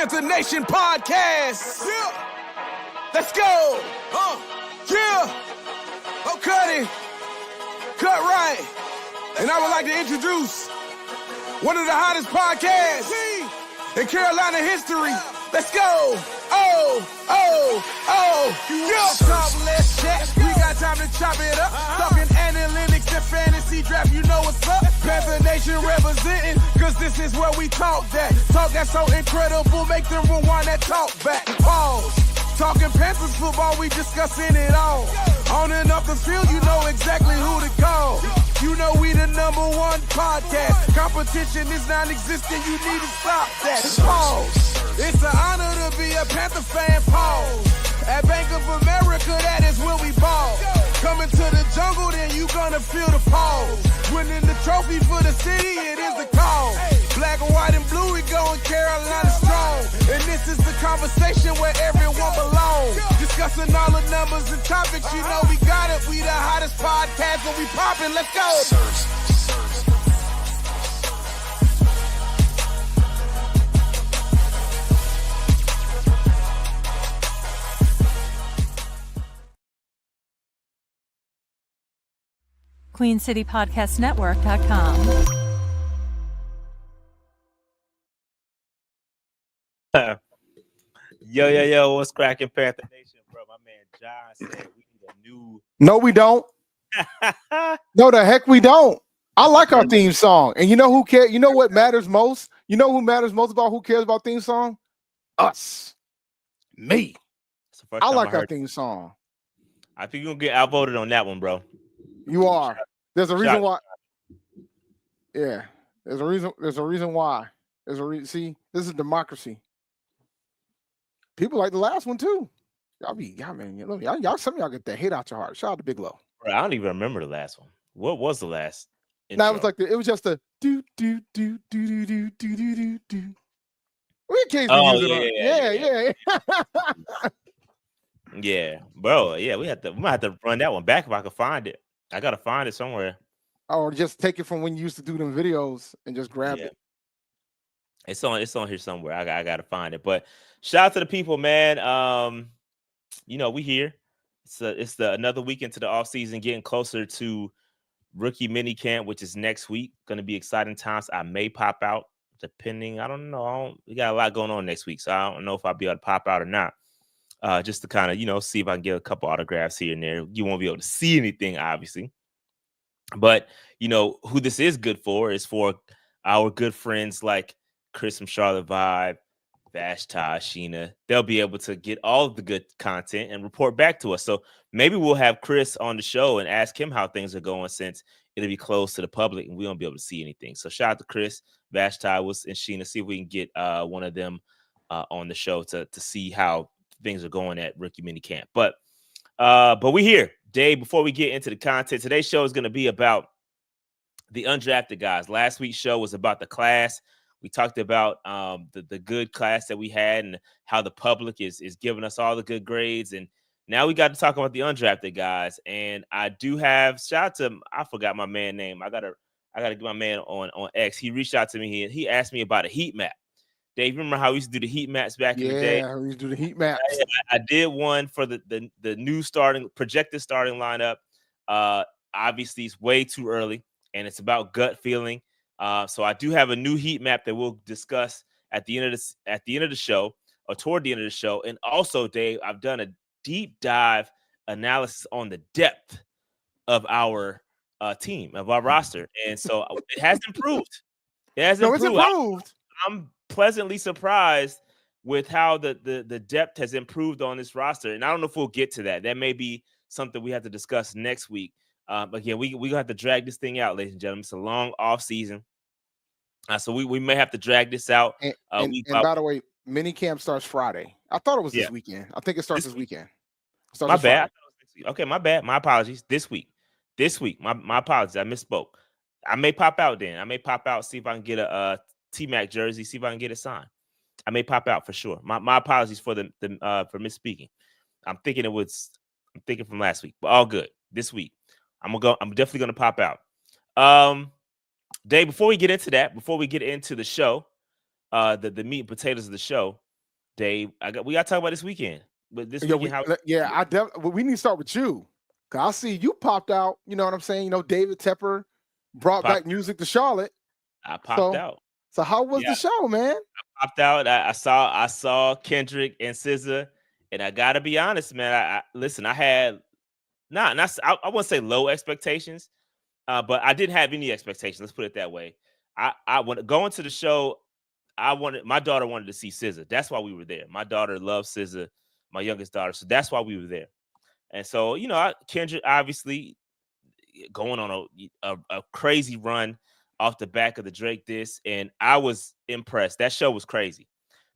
Panther Nation podcast. Yeah. Let's go. Yeah. Oh, cut it. Cut right. And I would like to introduce one of the hottest podcasts in Carolina history. Let's go. Yeah. Talk, let's chat. We got time to chop it up. Talking analytics and fantasy draft. You know what's up. Panther Nation representing, cause this is where we talk that. Talk that's so incredible, make them rewind that talk back. Pause. Talking Panthers football, we discussing it all. On and off the field, you know exactly who to call. You know we the #1 podcast. Competition is non-existent, you need to stop that. Pause. It's an honor to be a Panther fan, pause. At Bank of America, that is where we ball. Coming to the jungle, then you gonna feel the pause. Winning the trophy for the city, it is the call. Black, white, and blue, we going Carolina strong. And this is the conversation where everyone belongs. Discussing all the numbers and topics, you know we got it. We the hottest podcast, and we poppin', let's go. QueenCityPodcastNetwork.com. Yo, what's cracking, Panther Nation, bro? My man John said we need a new. No, we don't. No, the heck we don't. I like our theme song. And you know who cares? You know what matters most? You know who matters most about who cares about theme song? Us. Me. I like our theme song. I think you're going to get outvoted on that one, bro. You are. There's a reason why. Yeah. There's a reason why. There's a reason. See, this is democracy. People like the last one too. Y'all, man, some of y'all get the hate out your heart. Shout out to Big Low. Bro, I don't even remember the last one. What was the last? No, it was just a do. We occasionally use it. Yeah. Yeah, bro. Yeah, we might have to run that one back if I can find it. I gotta find it somewhere. Or just take it from when you used to do them videos and just grab it. It's on here somewhere. I gotta find it. But shout out to the people, man. You know, we here. It's another week into the offseason, getting closer to rookie mini camp, which is next week. Gonna be exciting times. I may pop out, depending. I don't know. We got a lot going on next week, so I don't know if I'll be able to pop out or not. Just to kind of, see if I can get a couple autographs here and there. You won't be able to see anything, obviously. But, who this is good for is for our good friends like Chris from Charlotte Vibe, Vashti, Sheena. They'll be able to get all of the good content and report back to us. So maybe we'll have Chris on the show and ask him how things are going, since it'll be closed to the public and we won't be able to see anything. So shout out to Chris, Vashti, and Sheena. See if we can get one of them on the show to see how things are going at rookie mini camp. But we're here. Dave, before we get into the content, today's show is going to be about the undrafted guys. Last week's show was about the class. We talked about the good class that we had and how the public is giving us all the good grades. And now we got to talk about the undrafted guys. And I do have shout out to, I forgot my man name. I gotta get my man on X. He reached out to me. He asked me about a heat map. Dave, remember how we used to do the heat maps back in the day? Yeah, we used to do the heat maps. I did one for the new projected starting lineup. Obviously, it's way too early, and it's about gut feeling. So I do have a new heat map that we'll discuss at the end of the show, or toward the end of the show. And also, Dave, I've done a deep dive analysis on the depth of our team, of our roster, and so it has improved. It's improved. I'm pleasantly surprised with how the depth has improved on this roster. And I don't know if we'll get to that. That may be something we have to discuss next week. But yeah, we're going to have to drag this thing out, ladies and gentlemen. It's a long off season. So we may have to drag this out. And by the way, mini camp starts Friday. I thought it was this weekend. I think it starts this weekend. My bad. Okay, my bad. My apologies. This week. My apologies. I misspoke. I may pop out then. I may pop out, see if I can get a T-Mac jersey, see if I can get it signed. I may pop out for sure. My apologies for for misspeaking. I'm thinking from last week, but all good. This week, I'm definitely gonna pop out. Dave, before we get into that, before we get into the show, the meat and potatoes of the show, Dave, we got to talk about this weekend. But this weekend, we need to start with you. Cause I see you popped out. You know what I'm saying? You know, David Tepper brought back music to Charlotte. I popped out. So how was the show, man? I popped out. I saw Kendrick and SZA, and I gotta be honest, man. Listen. I had I wouldn't say low expectations, but I didn't have any expectations. Let's put it that way. I went going to the show. My daughter wanted to see SZA. That's why we were there. My daughter loves SZA, my youngest daughter, so that's why we were there. And so, Kendrick obviously going on a crazy run off the back of the Drake diss, and I was impressed. That show was crazy.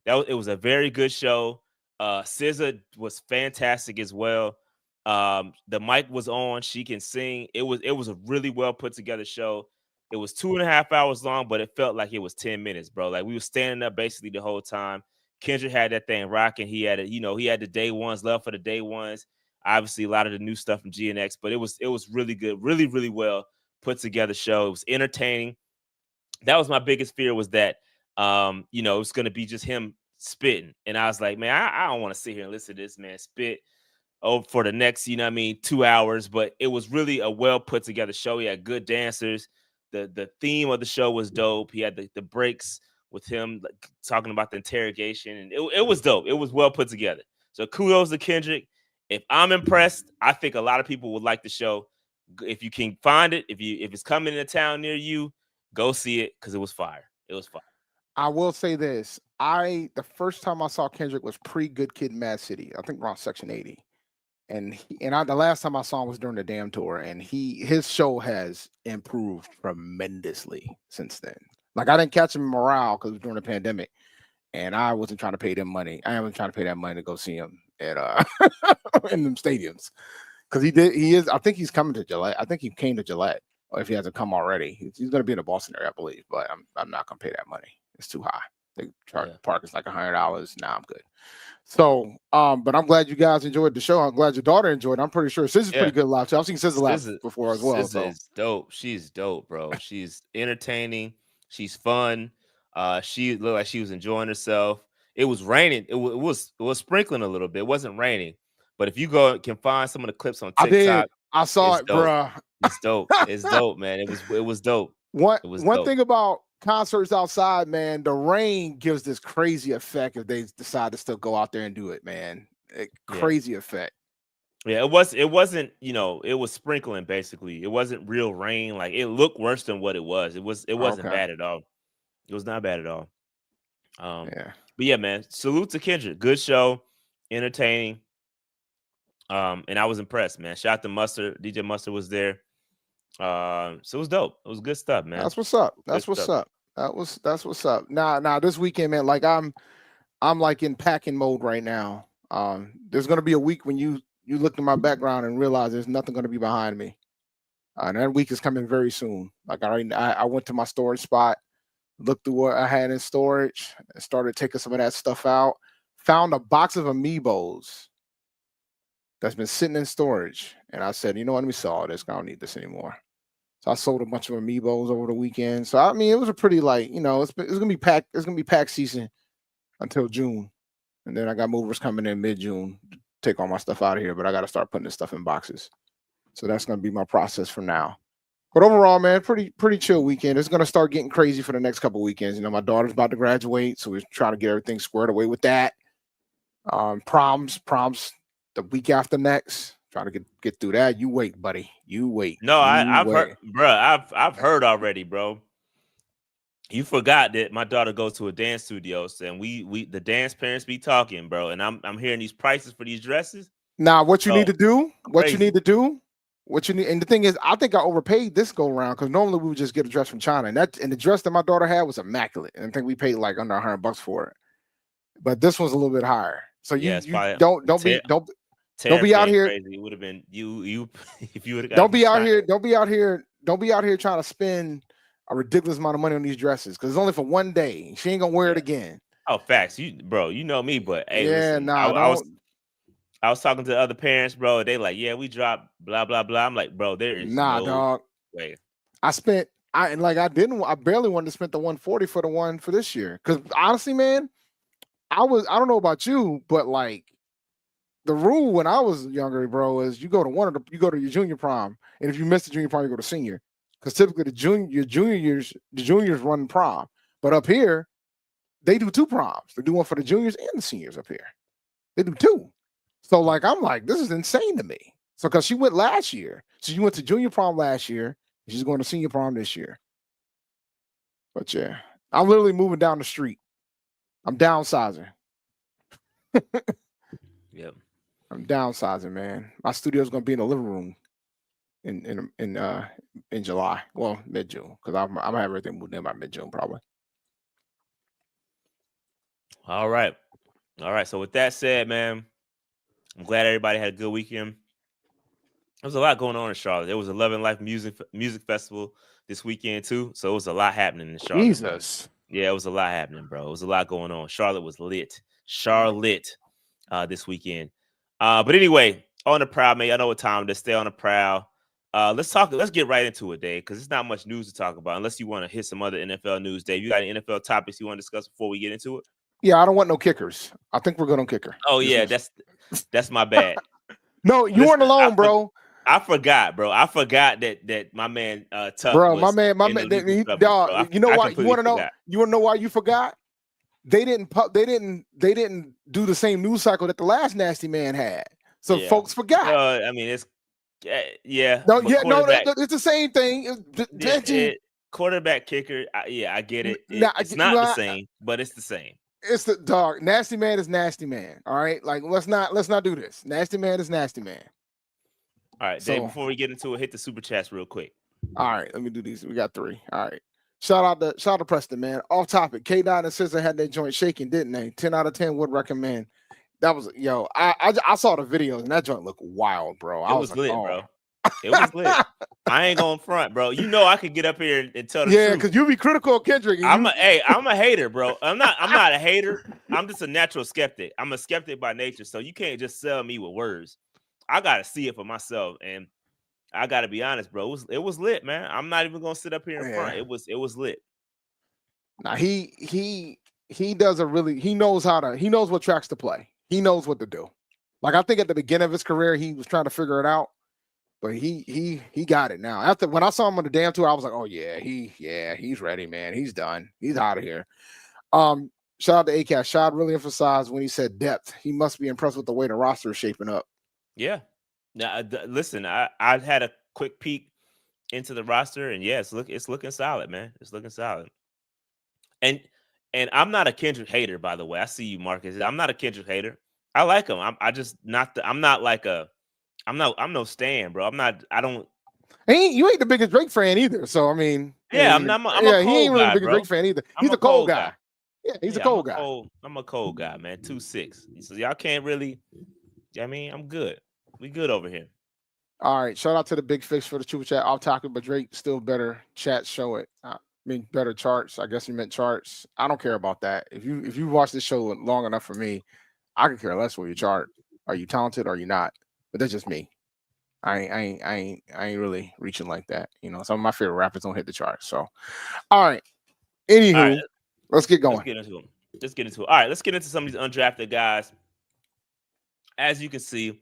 It was a very good show. SZA was fantastic as well. The mic was on. She can sing. It was a really well put together show. It was 2.5 hours long, but it felt like it was 10 minutes, bro. Like we were standing up basically the whole time. Kendrick had that thing rocking. He had he had the day ones, love for the day ones. Obviously, a lot of the new stuff from GNX, but it was really good, really, really well put together show. It was entertaining. That was my biggest fear, was that it's going to be just him spitting. And I was like, man, I don't want to sit here and listen to this man spit for the next, 2 hours. But it was really a well put together show. He had good dancers. The theme of the show was dope. He had the breaks with him talking about the interrogation, and it was dope. It was well put together. So kudos to Kendrick. If I'm impressed, I think a lot of people would like the show. If you can find it, if it's coming in a town near you, go see it, because it was fire. It was fire. I will say this. The first time I saw Kendrick was pre-Good Kid, Mad City. I think around Section 80. And the last time I saw him was during the Damn Tour, and his show has improved tremendously since then. Like, I didn't catch him in Morale because it was during the pandemic, and I wasn't trying to pay them money. I wasn't trying to pay that money to go see him at in them stadiums, because I think he's coming to Gillette. I think he came to Gillette, or if he hasn't come already, he's going to be in the Boston area, I believe. But I'm not going to pay that money. It's too high. They charge park is like $100. Nah, I'm good. So, but I'm glad you guys enjoyed the show. I'm glad your daughter enjoyed it. I'm pretty sure SZA's pretty good live too. I've seen SZA live before as well. SZA is dope. She's dope, bro. She's entertaining. She's fun. She looked like she was enjoying herself. It was raining. It was sprinkling a little bit. It wasn't raining. But if you can find some of the clips on TikTok, I saw it, bro. It's dope. It's dope, man. It was dope. One thing about concerts outside, man, the rain gives this crazy effect if they decide to still go out there and do it, man. Crazy effect. Yeah, it wasn't, it was sprinkling basically. It wasn't real rain. Like, it looked worse than what it was. It wasn't bad at all. It was not bad at all. But yeah, man, salute to Kendrick. Good show, entertaining. And I was impressed, man. Shout out to Mustard. DJ Mustard was there. So it was dope. It was good stuff, man. That's what's up. That's what's up. Now this weekend, man, like I'm like in packing mode right now. There's gonna be a week when you look at my background and realize there's nothing gonna be behind me. And that week is coming very soon. Like I went to my storage spot, looked through what I had in storage, and started taking some of that stuff out. Found a box of Amiibos that's been sitting in storage. And I said, you know what, let me sell all this. I don't need this anymore. So I sold a bunch of Amiibos over the weekend. So I mean, it was a pretty it's gonna be packed. It's gonna be pack season until June. And then I got movers coming in mid-June to take all my stuff out of here, but I gotta start putting this stuff in boxes. So that's gonna be my process from now. But overall, man, pretty chill weekend. It's gonna start getting crazy for the next couple weekends. My daughter's about to graduate, so we're trying to get everything squared away with that. Proms the week after next. Trying to get through that. You wait, buddy. You wait. No, I've heard, bro. I've heard already, bro. You forgot that my daughter goes to a dance studio, and we the dance parents be talking, bro. And I'm hearing these prices for these dresses. Now, what you need to do, and the thing is, I think I overpaid this go around, because normally we would just get a dress from China, and the dress that my daughter had was immaculate, and I think we paid like under $100 for it. But this one's a little bit higher. So don't be out here. Crazy. It would have been you if you would have. Don't be out here trying to spend a ridiculous amount of money on these dresses, because it's only for one day. She ain't gonna wear it again. Oh, facts, you know me, but hey, listen, I was talking to other parents, bro. They like, yeah, we dropped blah blah blah. I'm like, bro, there is no dog. way. I barely wanted to spend the $140 for the one for this year, because honestly, man, I don't know about you, but like the rule when I was younger, bro, is you go to your junior prom, and if you miss the junior prom, you go to senior. Because typically the juniors run prom, but up here they do 2 proms. They do one for the juniors and the seniors up here. They do 2. So like I'm like, this is insane to me. So because she went last year, so you went to junior prom last year, she's going to senior prom this year. But yeah, I'm literally moving down the street. I'm downsizing. Yep. I'm downsizing, man. My studio's gonna be in the living room in July. Well, mid-June, because I'm gonna have everything moved in by mid-June probably. All right. So with that said, man, I'm glad everybody had a good weekend. There was a lot going on in Charlotte. There was 11 Life Music Festival this weekend too, so it was a lot happening in Charlotte. Jesus. Bro. Yeah, it was a lot happening, bro. It was a lot going on. Charlotte was lit. Charlotte this weekend. But anyway, on the prowl, man. I know what time to stay on the prowl. Let's get right into it, Dave, because there's not much news to talk about unless you want to hit some other NFL news. Dave, you got any NFL topics you want to discuss before we get into it? Yeah, I don't want no kickers. I think we're good on kicker. Oh yeah, that's my bad. No, you weren't alone, bro. I forgot, bro. I forgot that my man Tuck. Bro, my man, dog. You know why? You want to know? You want to know why you forgot? They didn't do the same news cycle that the last Nasty Man had, so folks forgot. I mean, it's yeah. No, it's the same thing. Quarterback, kicker. I get it. It's not the same, but it's the same. It's the dog. Nasty Man is Nasty Man. All right, like let's not do this. Nasty Man is Nasty Man. All right, Dave, before we get into it, hit the super chats real quick. All right, let me do these. We got 3. All right. Shout out to Preston, man. Off topic. K-Dot and Scissor had their joint shaking, didn't they? 10 out of 10 would recommend. That was I saw the videos and that joint looked wild, bro. It was lit, bro. It was lit. I ain't going front, bro. You know I could get up here and tell the truth. Yeah, because you be critical of Kendrick. I'm a hater, bro. I'm not a hater. I'm just a natural skeptic. I'm a skeptic by nature, so you can't just sell me with words. I gotta see it for myself, and I gotta be honest, bro. It was lit, man. I'm not even gonna sit up here in front. It was lit. Now he does he knows what tracks to play. He knows what to do. Like I think at the beginning of his career, he was trying to figure it out, but he got it now. After when I saw him on the damn tour, I was like, oh yeah, he's ready, man. He's done. He's out of here. Shout out to ACAS. Shad really emphasized when he said depth. He must be impressed with the way the roster is shaping up. Yeah. Now, listen, I had a quick peek into the roster, and yeah, it's looking solid, man. It's looking solid. And I'm not a Kendrick hater, by the way. I see you, Marcus. I'm not a Kendrick hater. I like him. I'm no stan, bro. You ain't the biggest Drake fan either. So I mean, yeah, I'm a cold guy, he ain't really the biggest bro. Drake fan either. He's a cold guy. Yeah, he's a cold guy. I'm a cold guy, man. 2'6". So y'all can't really. I mean, I'm good. We good over here. All right. Shout out to the Big Fish for the super chat. Off topic, but Drake still better. Chat show it. I mean, better charts. I guess you meant charts. I don't care about that. If you watch this show long enough for me, I could care less where you chart. Are you talented or are you not? But that's just me. I ain't really reaching like that. You know, some of my favorite rappers don't hit the charts. So, all right. Anywho, let's get going. Let's get into it. All right, let's get into some of these undrafted guys. As you can see,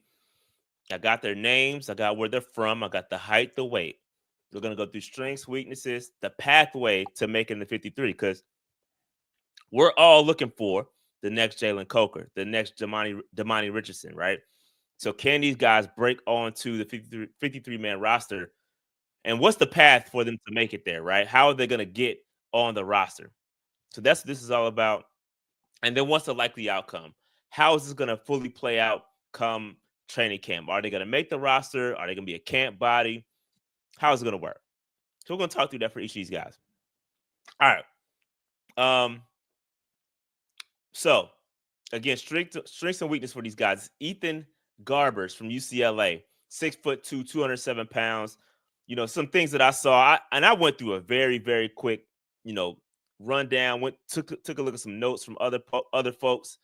I got their names. I got where they're from. I got the height, the weight. We're going to go through strengths, weaknesses, the pathway to making the 53, because we're all looking for the next Jalen Coker, the next Damani Richardson, right? So can these guys break onto the 53-man roster? And what's the path for them to make it there, right? How are they going to get on the roster? So this is all about. And then what's the likely outcome? How is this going to fully play out come training camp? Are they going to make the roster? Are they going to be a camp body? How is it going to work? So we're going to talk through that for each of these guys. All right. So again, strengths and weakness for these guys. Ethan Garbers from UCLA, 6'2", 207 pounds. You know, some things that I saw, I went through a very, very quick, rundown. Took a look at some notes from other folks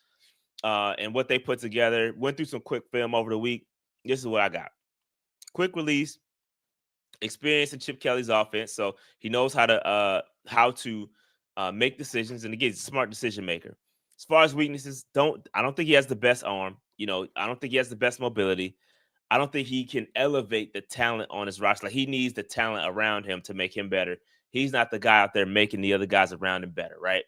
and what they put together. Went through some quick film over the week. This is what I got. Quick release, experience in Chip Kelly's offense, so he knows how to make decisions, and again, he's a smart decision maker. As far as weaknesses, I don't think he has the best arm. You know, I don't think he has the best mobility. I don't think he can elevate the talent on his roster. Like, he needs the talent around him to make him better. He's not the guy out there making the other guys around him better, right?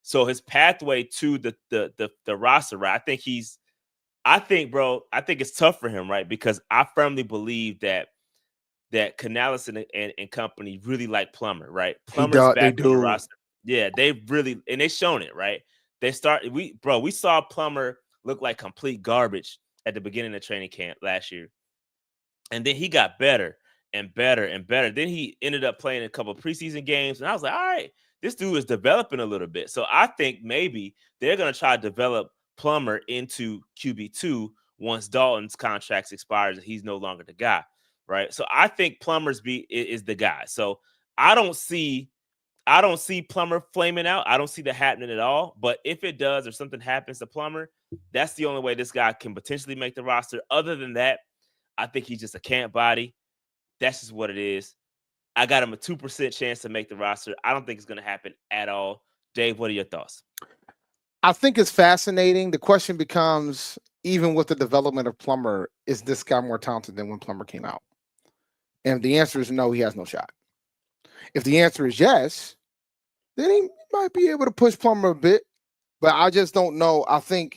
So his pathway to the roster, right? I think it's tough for him, right? Because I firmly believe that Canales and company really like Plummer, right? Plummer's back on the roster. Yeah, they've shown it, right? We saw Plummer look like complete garbage at the beginning of training camp last year. And then he got better and better and better. Then he ended up playing a couple of preseason games. And I was like, all right, this dude is developing a little bit. So I think maybe they're going to try to develop Plummer into QB2 once Dalton's contract expires and he's no longer the guy, right? So I think Plummer's is the guy. So I don't see Plummer flaming out. I don't see that happening at all. But if it does or something happens to Plummer, that's the only way this guy can potentially make the roster. Other than that, I think he's just a camp body. That's just what it is. I got him a 2% chance to make the roster. I don't think it's going to happen at all. Dave, what are your thoughts? I think it's fascinating. The question becomes, even with the development of Plummer, is this guy more talented than when Plummer came out? And if the answer is no, he has no shot. If the answer is yes, then he might be able to push Plummer a bit. But I just don't know. I think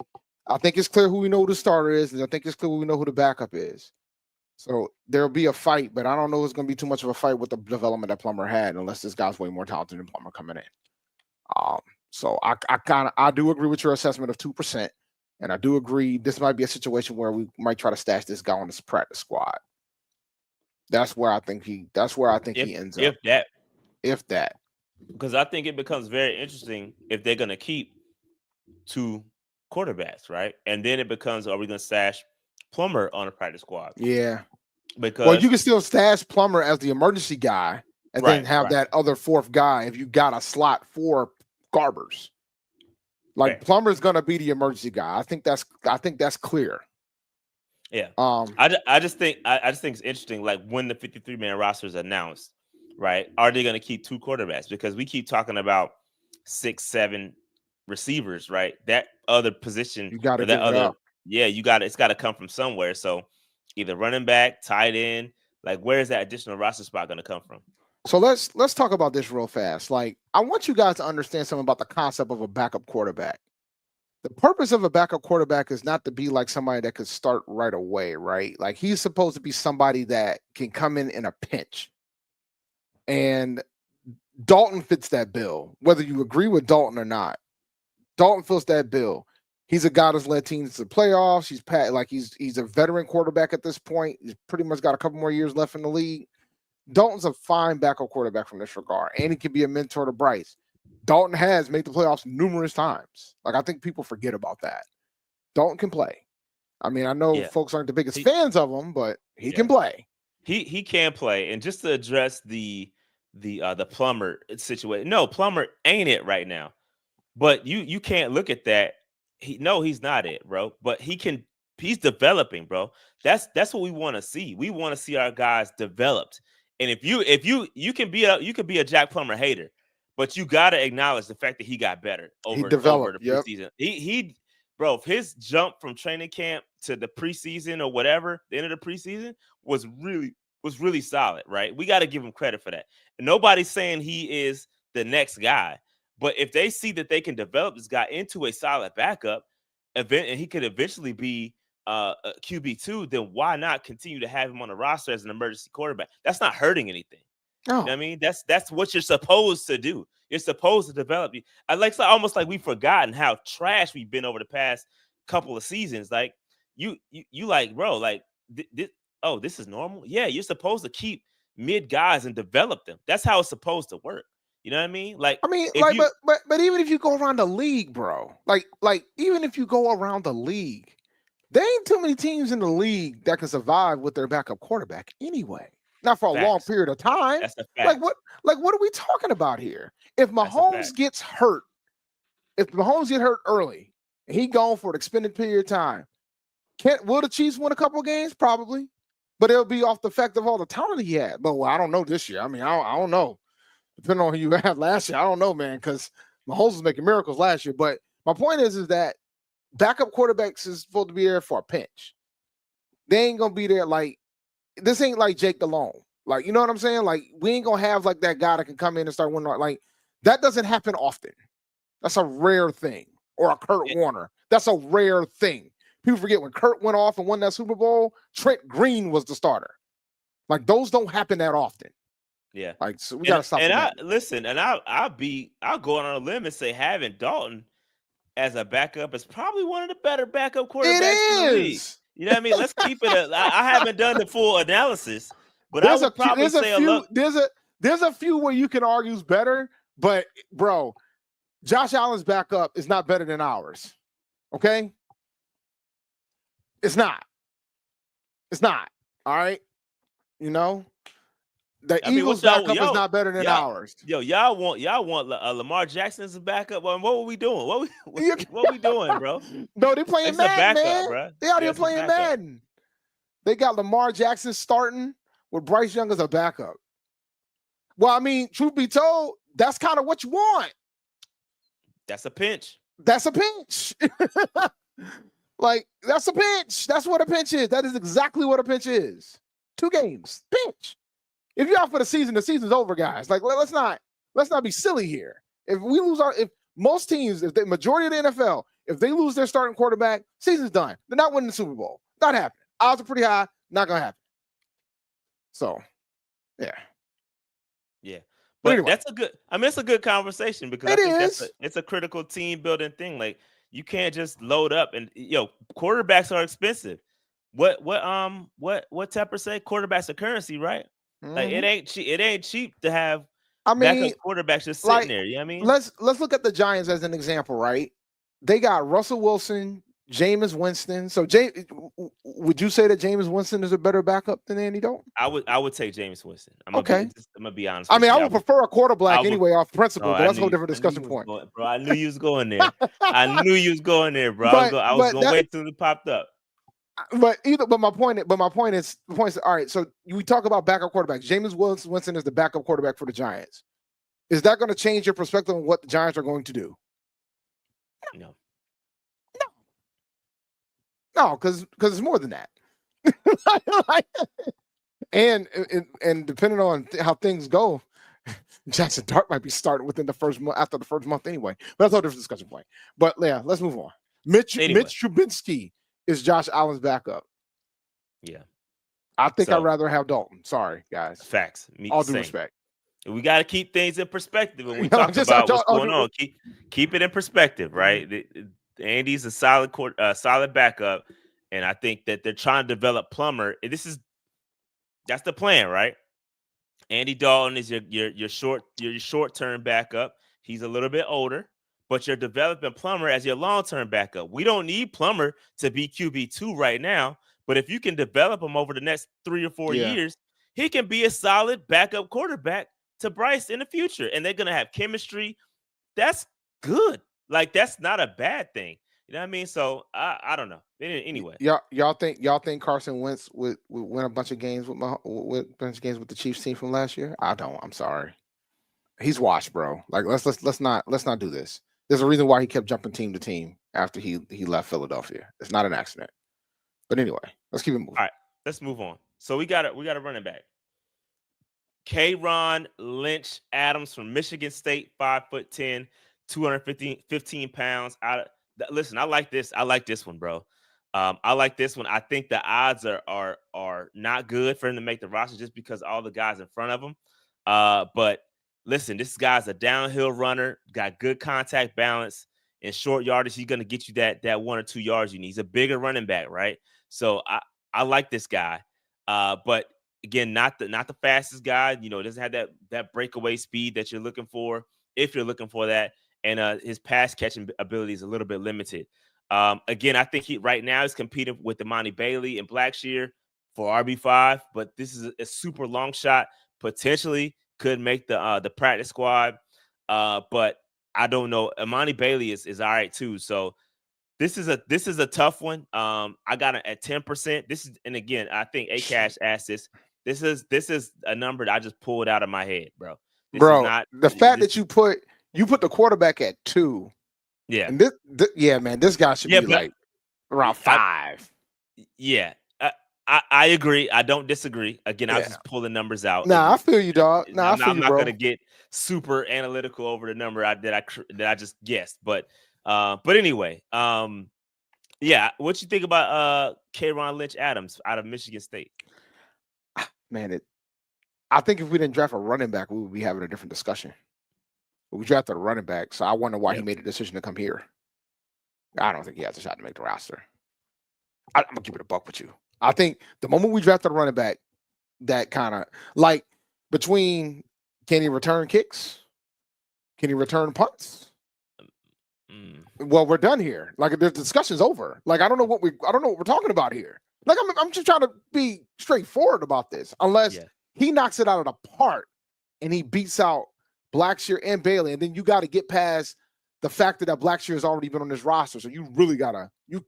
it's clear who we know the starter is, and I think it's clear we know who the backup is. So there'll be a fight, but I don't know if it's going to be too much of a fight with the development that Plummer had, unless this guy's way more talented than Plummer coming in. So I do agree with your assessment of 2%, and I do agree this might be a situation where we might try to stash this guy on this practice squad. That's where I think he ends up. If that. Because I think it becomes very interesting if they're going to keep 2 quarterbacks, right? And then it becomes, are we going to stash Plummer on a practice squad? Yeah. Because you can still stash Plummer as the emergency guy and then have that other 4th guy if you got a slot for Garbers. Like, Plummer's going to be the emergency guy. I think that's clear. Yeah. I just think it's interesting, like, when the 53-man roster is announced, right? Are they going to keep 2 quarterbacks? Because we keep talking about 6, 7 receivers, right? That other position, you got to that other, it's got to come from somewhere. So either running back, tight end, like, where is that additional roster spot going to come from? So let's talk about this real fast. Like, I want you guys to understand something about the concept of a backup quarterback. The purpose of a backup quarterback is not to be like somebody that could start right away, right? Like, he's supposed to be somebody that can come in a pinch. And Dalton fits that bill, whether you agree with Dalton or not. Dalton fits that bill. He's a guy that's led teams to the playoffs. He's a veteran quarterback at this point. He's pretty much got a couple more years left in the league. Dalton's a fine backup quarterback from this regard, and he can be a mentor to Bryce. Dalton has made the playoffs numerous times. Like, I think people forget about that. Dalton can play. I mean, I know folks aren't the biggest fans of him, but he can play. He can play. And just to address the Plummer situation, no, Plummer ain't it right now. But you can't look at that. He's not it, bro. But he's developing, bro. That's what we want to see. We want to see our guys developed. And if you can be a Jack Plummer hater, but you got to acknowledge the fact that he got better over the preseason. Bro, his jump from training camp to the preseason or whatever, the end of the preseason was really solid, right? We got to give him credit for that. And nobody's saying he is the next guy, but if they see that they can develop this guy into a solid backup event and he could eventually be a QB2, then why not continue to have him on the roster as an emergency quarterback? That's not hurting anything. No. You know what I mean? That's what you're supposed to do. You're supposed to develop. It's almost like we've forgotten how trash we've been over the past couple of seasons. Like, you like, bro, like, this is normal. Yeah, you're supposed to keep mid guys and develop them. That's how it's supposed to work. You know what I mean? Like, but even if you go around the league, bro, like even if you go around the league, there ain't too many teams in the league that can survive with their backup quarterback anyway. Not for a long period of time. That's a fact. What are we talking about here? If Mahomes gets hurt, early and he gone for an extended period of time, will the Chiefs win a couple of games? Probably. But it'll be off the fact of all the talent he had. But I don't know this year. I mean, I don't know. Depending on who you had last year, I don't know, man, because Mahomes was making miracles last year. But My point is that backup quarterbacks is supposed to be there for a pinch. They ain't gonna be there like this. Ain't like Jake Delhomme. Like, you know what I'm saying? Like, we ain't gonna have like that guy that can come in and start winning. Like, that doesn't happen often. That's a rare thing. Or a Kurt Warner. That's a rare thing. People forget when Kurt went off and won that Super Bowl, Trent Green was the starter. Like, those don't happen that often. Yeah. Like, so we gotta stop. And I'll go on a limb and say having Dalton as a backup is probably one of the better backup quarterbacks in the league. You know what I mean? Let's keep it. I haven't done the full analysis, but there's a few where you can argue is better. But bro, Josh Allen's backup is not better than ours. Okay, it's not. It's not. All right, you know. The Eagles' backup is not better than ours. Y'all want Lamar Jackson as a backup? Well, what were we doing? What we doing, bro? No, they're playing Madden, backup, man. Bro. They out here playing Madden. They got Lamar Jackson starting with Bryce Young as a backup. Well, I mean, truth be told, that's kind of what you want. That's a pinch. That's a pinch. Like, that's a pinch. That's what a pinch is. That is exactly what a pinch is. 2 games, pinch. If you're out for the season's over, guys. Like, let's not be silly here. If most teams, if the majority of the NFL, if they lose their starting quarterback, season's done. They're not winning the Super Bowl. Not happening. Odds are pretty high. Not gonna happen. So, yeah. But anyway, that's a good. I mean, it's a good conversation because it's a critical team building thing. Like, you can't just load up and quarterbacks are expensive. What Tepper say? Quarterbacks are currency, right? Mm-hmm. Like, it ain't cheap to have backup quarterbacks just sitting there. You know what I mean? Let's look at the Giants as an example, right? They got Russell Wilson, Jameis Winston. So, would you say that Jameis Winston is a better backup than Andy Dalton? I would take Jameis Winston. I'm gonna be honest. I mean, I would prefer a quarterback anyway off principle, but that's a whole different discussion point. Bro, I knew you was going there. I knew you was going there, bro. I was gonna wait till it popped up. But my point is all right. So we talk about backup quarterbacks. Jameis Winston is the backup quarterback for the Giants. Is that going to change your perspective on what the Giants are going to do? No, because it's more than that. and depending on how things go, Jackson Dart might be starting within the first month, after the first month anyway. But that's a whole different discussion point. But yeah, let's move on. Mitch Trubisky is Josh Allen's backup. Yeah. I think I'd rather have Dalton. Sorry, guys. Facts. All due respect. We got to keep things in perspective when we talk about what's going on. Keep it in perspective, right? Andy's a solid backup, and I think that they're trying to develop Plummer. That's the plan, right? Andy Dalton is your short-term backup. He's a little bit older, but you're developing Plummer as your long-term backup. We don't need Plummer to be QB2 right now, but if you can develop him over the next 3 or 4 years, he can be a solid backup quarterback to Bryce in the future, and they're going to have chemistry. That's good. Like, that's not a bad thing. You know what I mean? So I don't know. Anyway, y'all think Carson Wentz would win a bunch of games with the Chiefs team from last year? I don't. I'm sorry. He's washed, bro. Like, let's not do this. There's a reason why he kept jumping team to team after he left Philadelphia. It's not an accident. But anyway, let's keep it moving. All right, let's move on. So we got a running back. K-Ron Lynch-Adams from Michigan State, 5'10", 215 pounds. Listen, I like this. I like this one, bro. I like this one. I think the odds are not good for him to make the roster just because all the guys in front of him. But listen, this guy's a downhill runner, got good contact balance. In short yardage, he's going to get you that 1 or 2 yards you need. He's a bigger running back, right? So I like this guy. But again, not the fastest guy. Doesn't have that breakaway speed that you're looking for, if you're looking for that. And his pass catching ability is a little bit limited. Again, I think he right now is competing with Imani Bailey and Blackshear for RB5, but this is a super long shot. Potentially could make the practice squad, but I don't know. Imani Bailey is all right too. So this is a tough one. I got it at 10%. And again, I think Akash asked this. This is a number that I just pulled out of my head, bro. The fact that you put the quarterback at 2 Yeah. And this guy should be like around 5. Yeah. I agree. I don't disagree. Again, I was just pulling numbers out. Nah, I feel you, dog. Nah, I'm not gonna get super analytical over the number that I just guessed. But anyway, yeah. What you think about Lynch-Adams out of Michigan State? Man, I think if we didn't draft a running back, we would be having a different discussion. But we drafted a running back, so I wonder why he made a decision to come here. I don't think he has a shot to make the roster. I'm gonna keep it a buck with you. I think the moment we drafted a running back, that kind of like between can he return kicks? Can he return punts? Well, we're done here. Like the discussion's over. Like I don't know what we're talking about here. Like I'm just trying to be straightforward about this. Unless he knocks it out of the park and he beats out Blackshear and Bailey, and then you got to get past the fact that Blackshear has already been on this roster. So you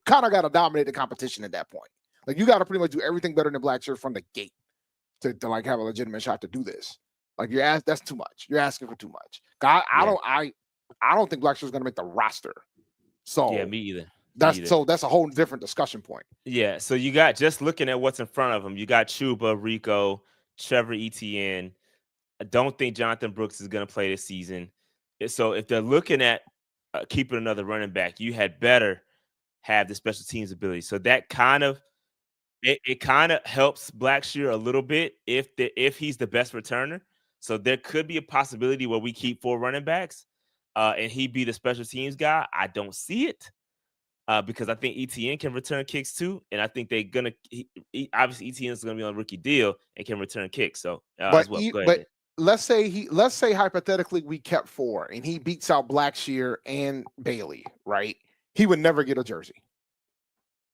kind of gotta dominate the competition at that point. Like you got to pretty much do everything better than Blackshear from the gate to like have a legitimate shot to do this. Like that's too much. You're asking for too much. I don't think Blackshear's going to make the roster. So yeah, me either. That's a whole different discussion point. Yeah. So you got, just looking at what's in front of him, you got Chuba, Rico, Trevor Etienne. I don't think Jonathan Brooks is going to play this season. So if they're looking at keeping another running back, you had better have the special teams ability. So that kind of it kind of helps Blackshear a little bit if he's the best returner. So there could be a possibility where we keep 4 running backs and he be the special teams guy. I don't see it because I think Etienne can return kicks too, and I think they're gonna obviously Etienne is gonna be on a rookie deal and can return kicks. So as well. Go ahead. Let's say hypothetically we kept 4 and he beats out Blackshear and Bailey, right? He would never get a jersey.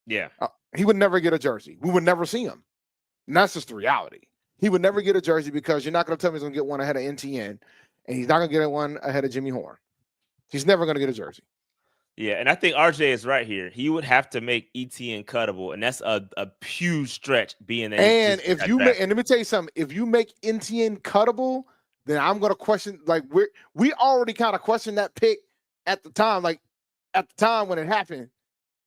Yeah. He would never get a jersey. We would never see him. And that's just the reality. He would never get a jersey because you're not going to tell me he's going to get one ahead of NTN, and he's not going to get one ahead of Jimmy Horn. He's never going to get a jersey. Yeah, and I think RJ is right here. He would have to make ETN cuttable, and that's a huge stretch being that. And if you and let me tell you something, if you make NTN cuttable, then I'm going to question. Like we already kind of questioned that pick at the time. Like at the time when it happened,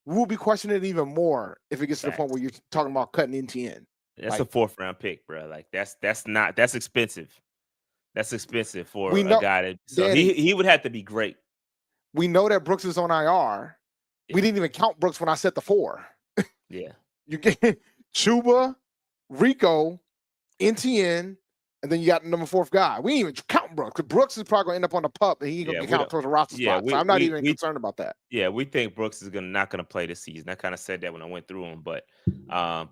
we'll be questioning it even more if it gets to the point where you're talking about cutting NTN. That's a 4th round pick, bro. Like that's expensive. That's expensive for a guy that. So Danny, he would have to be great. We know that Brooks is on IR. Yeah. We didn't even count Brooks when I said the 4. Yeah. You get Chuba, Rico, NTN, and then you got the number 4th guy. We didn't even count Brooks because Brooks is probably going to end up on the pup and he's going to get counted towards the roster spot. So I'm not even concerned about that. Yeah, we think Brooks is not going to play this season. I kind of said that when I went through him, but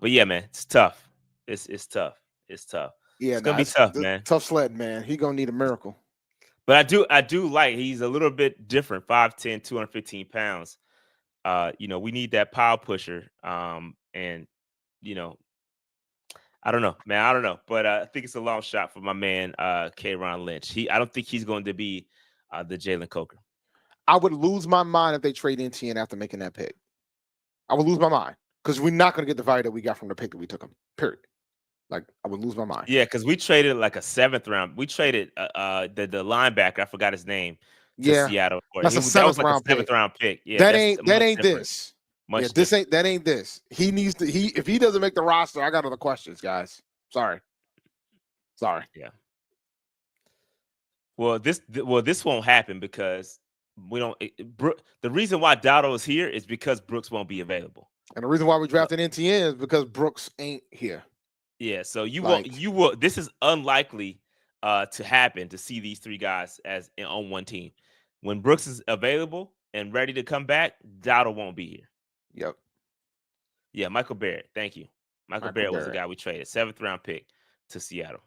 yeah, man, it's tough. It's tough. It's tough. Yeah, it's gonna be tough, man. Tough sled, man. He's gonna need a miracle. But I do like he's a little bit different. 5'10", 215 pounds. We need that power pusher. And I don't know, man. I don't know. But I think it's a long shot for my man, Ron Lynch. I don't think he's going to be the Jalen Coker. I would lose my mind if they trade NTN after making that pick. I would lose my mind because we're not going to get the value that we got from the pick that we took him. Period. Like I would lose my mind. Yeah, because we traded like a 7th round. We traded the linebacker. I forgot his name. To Seattle. That's a 7th round pick. Yeah, that ain't this. That ain't this. He needs to. If he doesn't make the roster, I got other questions, guys. Sorry. Yeah. Well, this won't happen because we don't. The reason why Dowdle is here is because Brooks won't be available, and the reason why we drafted NTN is because Brooks ain't here. Yeah, so you will. This is unlikely to happen to see these 3 guys as on one team. When Brooks is available and ready to come back, Dowdle won't be here. Yep. Yeah, Michael Barrett. Thank you. Michael Barrett was the guy we traded. 7th round pick to Seattle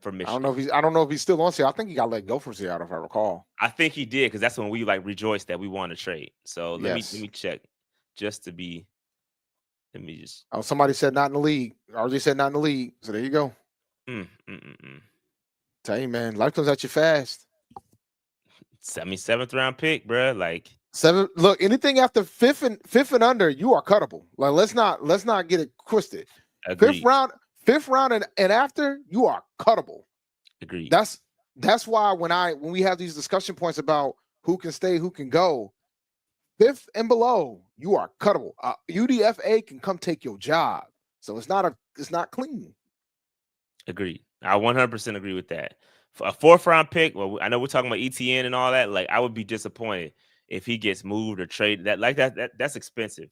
for Michigan. I don't know if he's still on Seattle. I think he got let go from Seattle, if I recall. I think he did because that's when we rejoiced that we won to trade. So let me check just to be. Let me just. Oh, somebody said not in the league. RJ said not in the league. So there you go. Tell you, man, life comes at you fast. 7th round pick, bro. Like 7. Look, anything after 5th and under, you are cuttable. Like let's not get it twisted. Agreed. 5th round and after, you are cuttable. Agreed. That's why when we have these discussion points about who can stay, who can go. 5th and below, you are cuttable. UDFA can come take your job, so it's not clean. Agreed. I 100% agree with that. For a 4th round pick, well, I know we're talking about ETN and all that. Like, I would be disappointed if he gets moved or traded. That's expensive.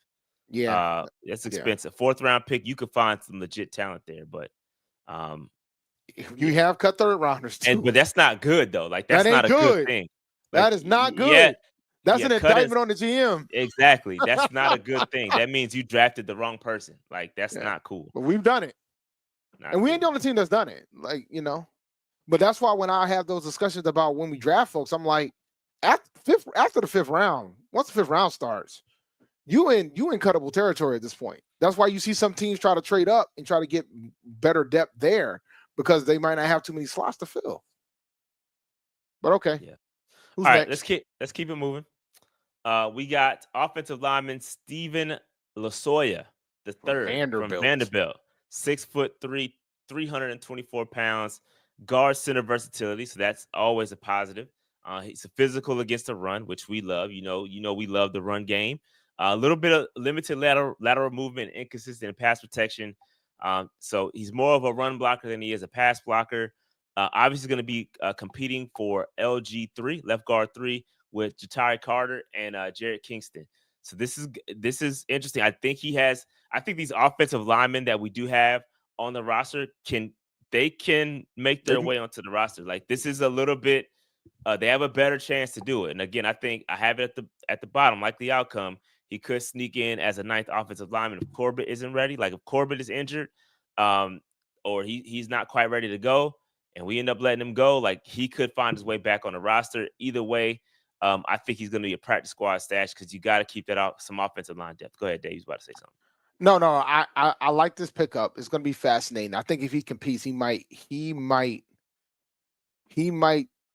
Yeah, that's expensive. 4th round pick, you could find some legit talent there, but you have cut 3rd rounders too. But that's not good though. Like, that's not a good thing. Like, that is not good. That's an indictment on the GM. Exactly. That's not a good thing. That means you drafted the wrong person. Like, that's not cool. But we've done it. And we ain't the only team that's done it. Like, But that's why when I have those discussions about when we draft folks, I'm like, after the 5th round, once the 5th round starts, you in cuttable territory at this point. That's why you see some teams try to trade up and try to get better depth there because they might not have too many slots to fill. But okay. Yeah. Who's all right, next? let's keep it moving. We got offensive lineman Steven Losoya III from Vanderbilt. 6'3", 324 pounds, guard center versatility. So that's always a positive. He's a physical against the run, which we love. We love the run game. A little bit of limited lateral movement, inconsistent pass protection. So he's more of a run blocker than he is a pass blocker. Obviously going to be competing for LG3, left guard 3, with Ja'Tyre Carter and Jared Kingston. So this is interesting. I think these offensive linemen that we do have on the roster can make their way onto the roster. Like, this is a little bit they have a better chance to do it. And again, I think I have it at the bottom, like the outcome. He could sneak in as a 9th offensive lineman if Corbett isn't ready. Like, if Corbett is injured, or he's not quite ready to go, and we end up letting him go, like, he could find his way back on the roster. Either way, I think he's going to be a practice squad stash because you got to keep that some offensive line depth. Go ahead, Dave. You was about to say something. No, I like this pickup. It's going to be fascinating. I think if he competes, he might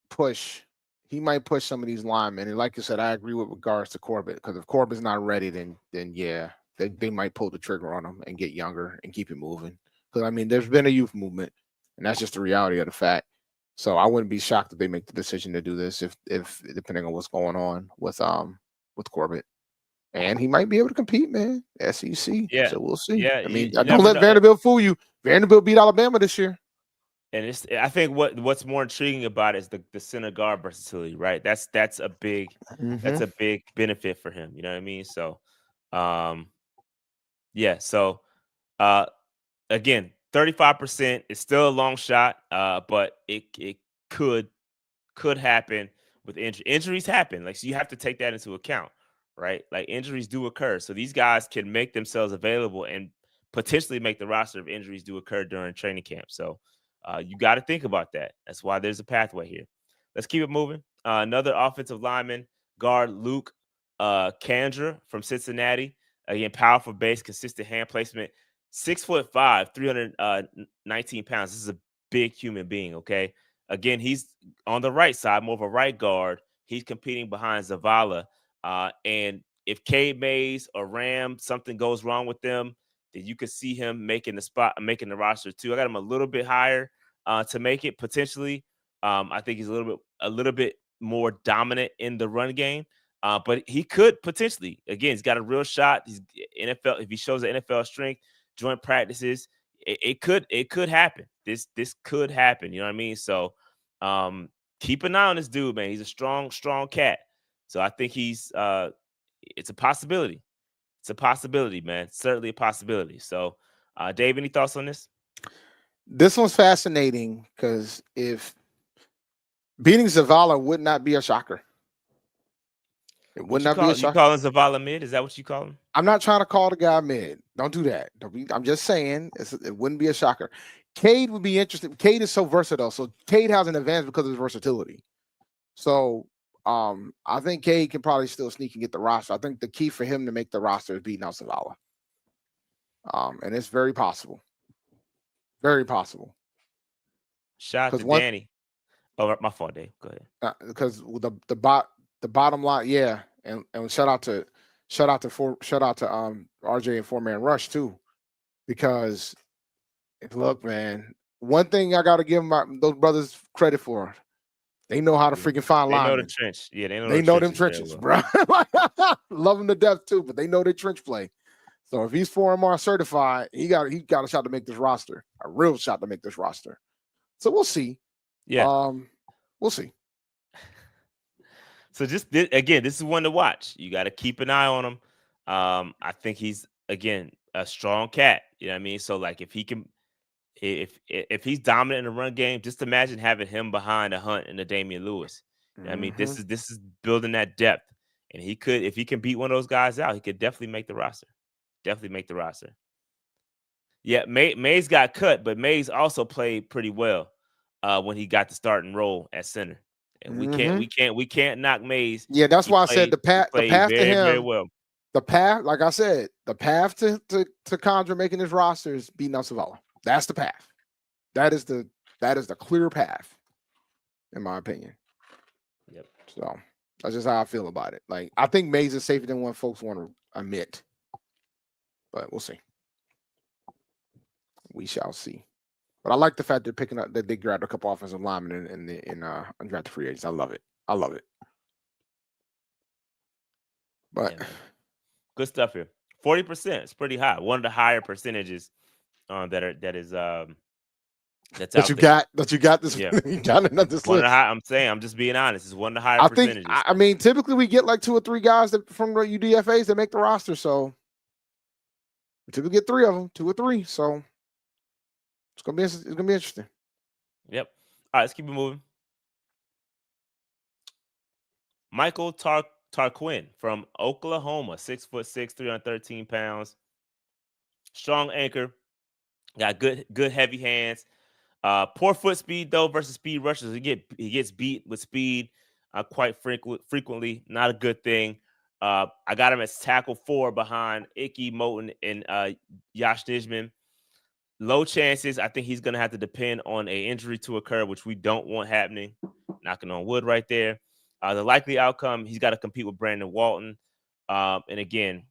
push some of these linemen. And like you said, I agree with regards to Corbett, because if Corbett's not ready, then yeah, they might pull the trigger on him and get younger and keep it moving. Because I mean, there's been a youth movement, and that's just the reality of the fact. So I wouldn't be shocked if they make the decision to do this if depending on what's going on with Corbett. And he might be able to compete, man. SEC. Yeah. So we'll see. Yeah. I mean, don't let Vanderbilt fool you. Vanderbilt beat Alabama this year. And I think what's more intriguing about it is the center guard versatility, right? That's a big benefit for him. You know what I mean? So, yeah. So, again, 35% is still a long shot, but it could happen with injury. Injuries happen. Like, so you have to take that into account, right? Like, injuries do occur. So these guys can make themselves available and potentially make the roster if injuries do occur during training camp. So you got to think about that. That's why there's a pathway here. Let's keep it moving. Another offensive lineman, guard Luke Kandra from Cincinnati. Again, powerful base, consistent hand placement. 6'5", 319 pounds. This is a big human being, okay? Again, he's on the right side, more of a right guard. He's competing behind Zavala. And if Cade Mays or Ram, something goes wrong with them, then you could see him making the roster too. I got him a little bit higher to make it potentially. I think he's a little bit more dominant in the run game. But he could potentially, again, he's got a real shot. He's NFL. If he shows the NFL strength, joint practices, it could happen. This could happen. You know what I mean? So keep an eye on this dude, man. He's a strong cat. So I think it's a possibility. It's a possibility, man. Certainly a possibility. So, Dave, any thoughts on this? This one's fascinating because if beating Zavala would not be a shocker. It would not be a shocker. You calling Zavala mid? Is that what you call him? I'm not trying to call the guy mid. Don't do that. I'm just saying it wouldn't be a shocker. Cade would be interesting. Cade is so versatile. So Cade has an advantage because of his versatility. So I think Cade can probably still sneak and get the roster. I think the key for him to make the roster is beating out Zavala. And it's very possible. Very possible. Shout out to Danny. Oh, my fault, Dave. Go ahead. Because the bottom line, yeah, and shout out to RJ and 4-Man Rush too, because look, man, one thing I got to give those brothers credit for, They know how to freaking find linemen. They know the trench. Yeah, they know them trenches, bro. Love them to death too, but they know their trench play. So if he's 4MR certified, he got a shot to make this roster, a real shot to make this roster. So we'll see. Yeah, we'll see. So just again, this is one to watch. You got to keep an eye on him. I think he's again a strong cat. You know what I mean? So like if he can, if he's dominant in the run game, just imagine having him behind a Hunt and a Damian Lewis. You know what I mean, this is building that depth, and he could, if he can beat one of those guys out, he could definitely make the roster. Definitely make the roster. Yeah, Mays got cut, but Mays also played pretty well when he got the starting role at center. And we can't knock Mays. Yeah, that's why I said the path very, to him very well. The path, like I said, the path to Kandra making his roster is beating up Savella. That's the path. That is the clear path, in my opinion. Yep. So that's just how I feel about it. Like I think Mays is safer than what folks want to admit. But we'll see. We shall see. But I like the fact they're picking up that they grabbed a couple offensive linemen in undrafted free agents. I love it. But yeah, good stuff here. 40%. It's pretty high. One of the higher percentages that's out that you got this. Yeah. You got another one of the high, I'm just being honest. It's one of the higher percentages. I mean, typically we get like 2 or 3 guys from the UDFAs that make the roster. So we typically get 3 of them, 2 or 3. So it's gonna be interesting. Yep. All right, let's keep it moving. Michael Tarquin from Oklahoma, 6'6", 313 pounds. Strong anchor. Got good heavy hands. Poor foot speed though versus speed rushers. He gets beat with speed quite frequently. Not a good thing. I got him as tackle 4 behind Icky Moten and Yash Nijman. Low chances. I think he's going to have to depend on an injury to occur, which we don't want happening. Knocking on wood right there. The likely outcome, he's got to compete with Brandon Walton. And again,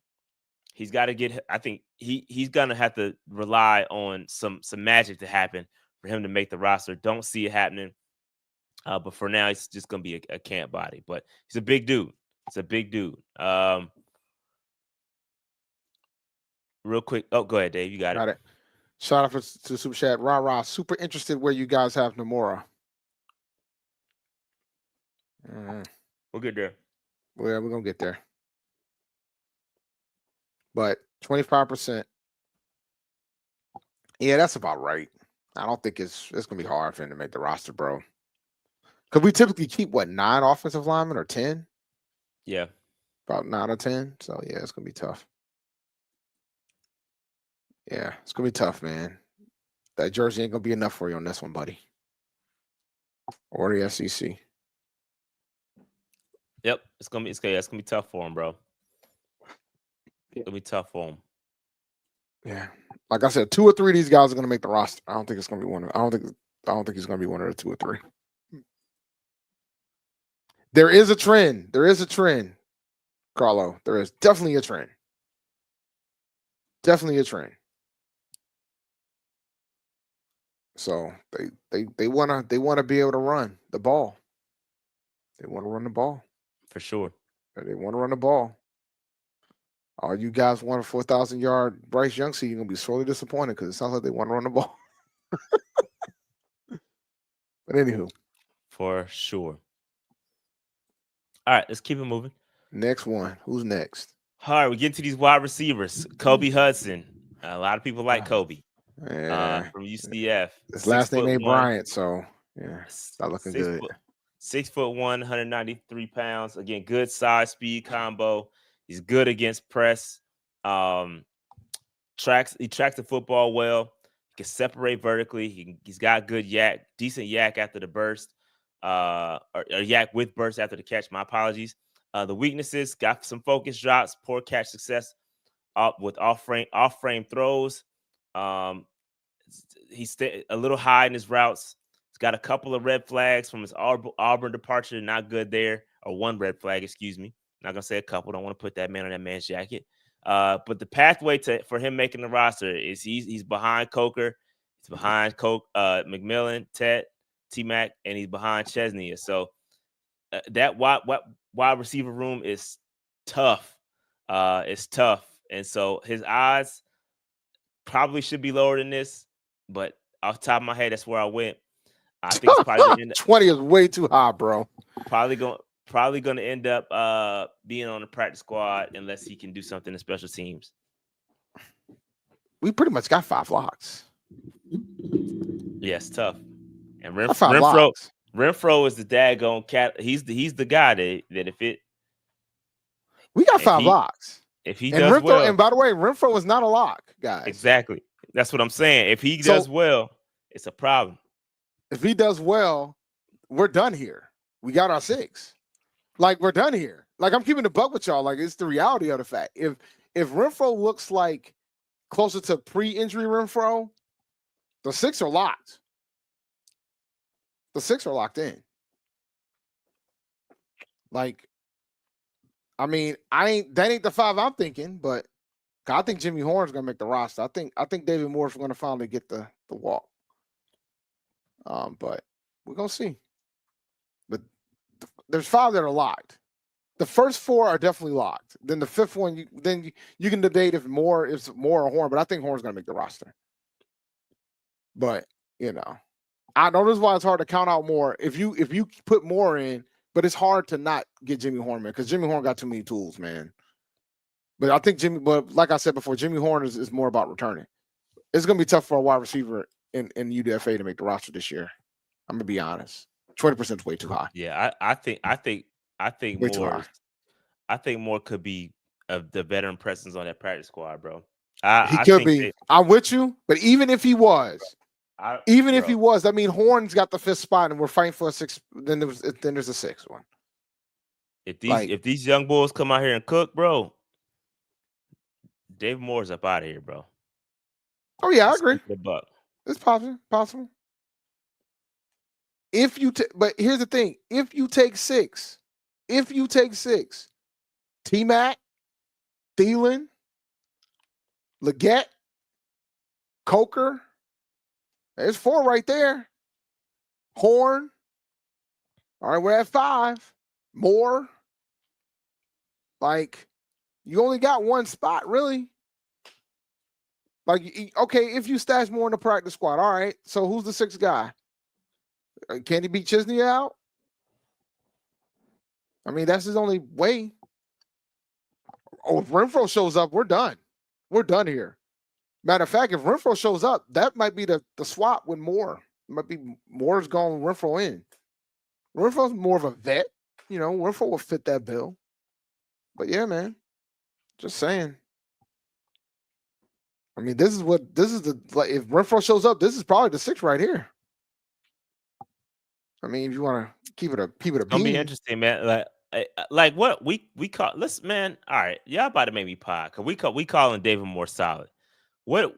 he's got to get, I think he's going to have to rely on some magic to happen for him to make the roster. Don't see it happening. But for now, it's just going to be a camp body. But he's a big dude. Real quick. Oh, go ahead, Dave. You got it. Shout out to Super Chat. Rah. Super interested where you guys have Namura. We'll get there. Well, we're going to get there. But 25%. Yeah, that's about right. I don't think it's going to be hard for him to make the roster, bro. Because we typically keep, 9 offensive linemen or 10? Yeah. About 9 or 10. So, yeah, it's going to be tough. Yeah, it's going to be tough, man. That jersey ain't going to be enough for you on this one, buddy. Or the SEC. Yep, it's gonna be tough for him, bro. It's gonna be tough for him. Yeah, like I said, 2 or 3 of these guys are gonna make the roster. I don't think it's gonna be one. I don't think he's gonna be one of the 2 or 3. There is a trend. Carlo. There is definitely a trend. So they wanna be able to run the ball. They want to run the ball. For sure. They want to run the ball. All you guys want a 4,000-yard Bryce Young season, you're going to be sorely disappointed because it sounds like they want to run the ball. But anywho. For sure. All right, let's keep it moving. Next one. Who's next? All right, we get to these wide receivers. Kobe Hudson. A lot of people like Kobe. Yeah. From UCF. His last name ain't Bryant, so yeah, it's not looking good. 6'1", 193 pounds. Again, good size speed combo. He's good against press. He tracks the football well. He can separate vertically. He's got good decent yak after the burst. Or yak with burst after the catch. My apologies. The weaknesses, got some focus drops, poor catch success with off-frame throws. He's a little high in his routes. He's got a couple of red flags from his Auburn departure. Not good there. Or 1 red flag, excuse me. Not going to say a couple. Don't want to put that man on that man's jacket. But the pathway for him making the roster is he's behind Coker. He's behind McMillan, Ted T-Mac, and he's behind Chesney. So that wide receiver room is tough. It's tough. And so his odds probably should be lower than this, but off the top of my head, that's where I went. I think it's probably gonna end up, 20 is way too high, bro. Probably going to end up being on the practice squad unless he can do something in special teams. We pretty much got 5 locks. Yes, tough. And Renfro is the daggone cat. He's the guy that if it we got 5 locks. If he and does Renfro, well, and by the way, Renfro is not a lock, guys. Exactly. That's what I'm saying. If he does well, it's a problem. If he does well, we're done here. We got our 6. Like, we're done here. Like, I'm keeping the buck with y'all. Like, it's the reality of the fact. If Renfro looks like closer to pre-injury Renfro, the 6 are locked. The 6 are locked in. Like, I mean, that ain't the 5 I'm thinking, but I think Jimmy Horn's gonna make the roster. I think David Moore's gonna finally get the walk. But we're gonna see. But there's 5 that are locked. The first 4 are definitely locked. Then the 5th one, you can debate if Moore or Horn, but I think Horn's gonna make the roster. But I know this is why it's hard to count out Moore. If you put Moore in, but it's hard to not get Jimmy Horn, man, because Jimmy Horn got too many tools, man. But I think but like I said before, Jimmy Horn is more about returning. It's gonna be tough for a wide receiver in UDFA to make the roster this year. I'm gonna be honest. 20% is way too high. Yeah, I think way too high. I think Moore could be of the veteran presence on that practice squad, bro. He could be. I'm with you, but even if he was, that means Horn's got the 5th spot, and we're fighting for a 6th. Then there's a 6th one. If these young bulls come out here and cook, bro, David Moore's up out of here, bro. Oh yeah, I agree. The buck. It's possible. But here's the thing: if you take 6, T-Mac, Thielen, Leggett, Coker, there's 4 right there. Horn. All right, we're at 5. Moore. Like, you only got 1 spot, really. Like, okay, if you stash Moore in the practice squad, all right. So who's the 6th guy? Can he beat Chesney out? I mean, that's his only way. Oh, if Renfro shows up, we're done. We're done here. Matter of fact, if Renfro shows up, that might be the swap with Moore. It might be Moore's going Renfro in. Renfro's more of a vet. Renfro will fit that bill. But yeah, man. Just saying. I mean, if Renfro shows up, this is probably the 6th right here. I mean, if you want to keep it a It's gonna be interesting, man. Like what we call man. All right, y'all about to make me pod because we calling David Moore solid. What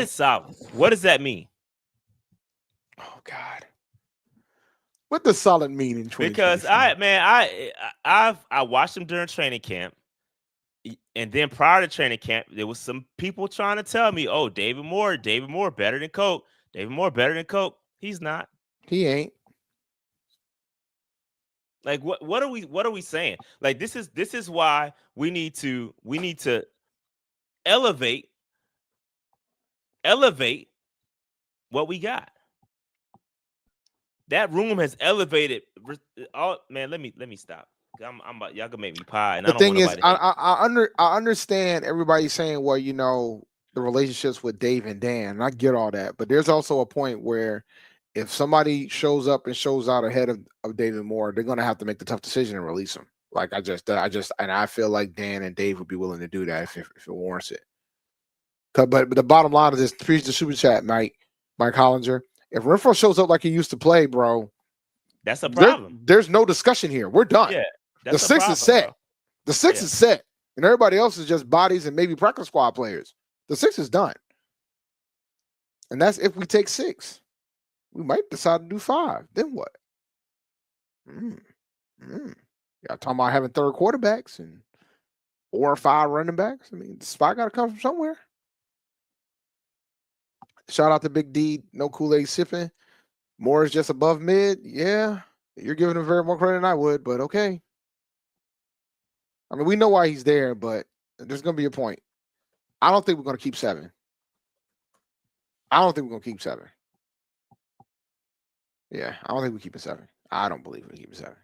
is solid? What does that mean? Oh God, what does solid mean in 2020? Because I watched him during training camp, and then prior to training camp, there was some people trying to tell me, "Oh, David Moore better than Coke. David Moore better than Coke." He's not. He ain't. Like what are we saying? Like this is why we need to elevate what we got. That room has elevated. Oh man, let me stop. I'm about, y'all gonna make me pie. And the thing is, I understand everybody saying, well, the relationships with Dave and Dan, and I get all that, but there's also a point where if somebody shows up and shows out ahead of David Moore, they're gonna have to make the tough decision and release him. Like and I feel like Dan and Dave would be willing to do that if it warrants it. But the bottom line of this, preach the super chat, Mike Hollinger. If Renfro shows up like he used to play, bro, that's a problem. There's no discussion here. We're done. Yeah, the 6 is set. Bro. The 6 is set, and everybody else is just bodies and maybe practice squad players. The 6 is done, and that's if we take 6. We might decide to do 5. Then what? Y'all talking about having 3rd quarterbacks and 4 or 5 running backs? I mean, the spot got to come from somewhere. Shout out to Big D, no Kool-Aid sipping. Moore is just above mid. Yeah, you're giving him very more credit than I would, but okay. I mean, we know why he's there, but there's going to be a point. I don't think we're going to keep 7. I don't think we're going to keep 7. Yeah, I don't think we keep it 7. I don't believe we keep it 7.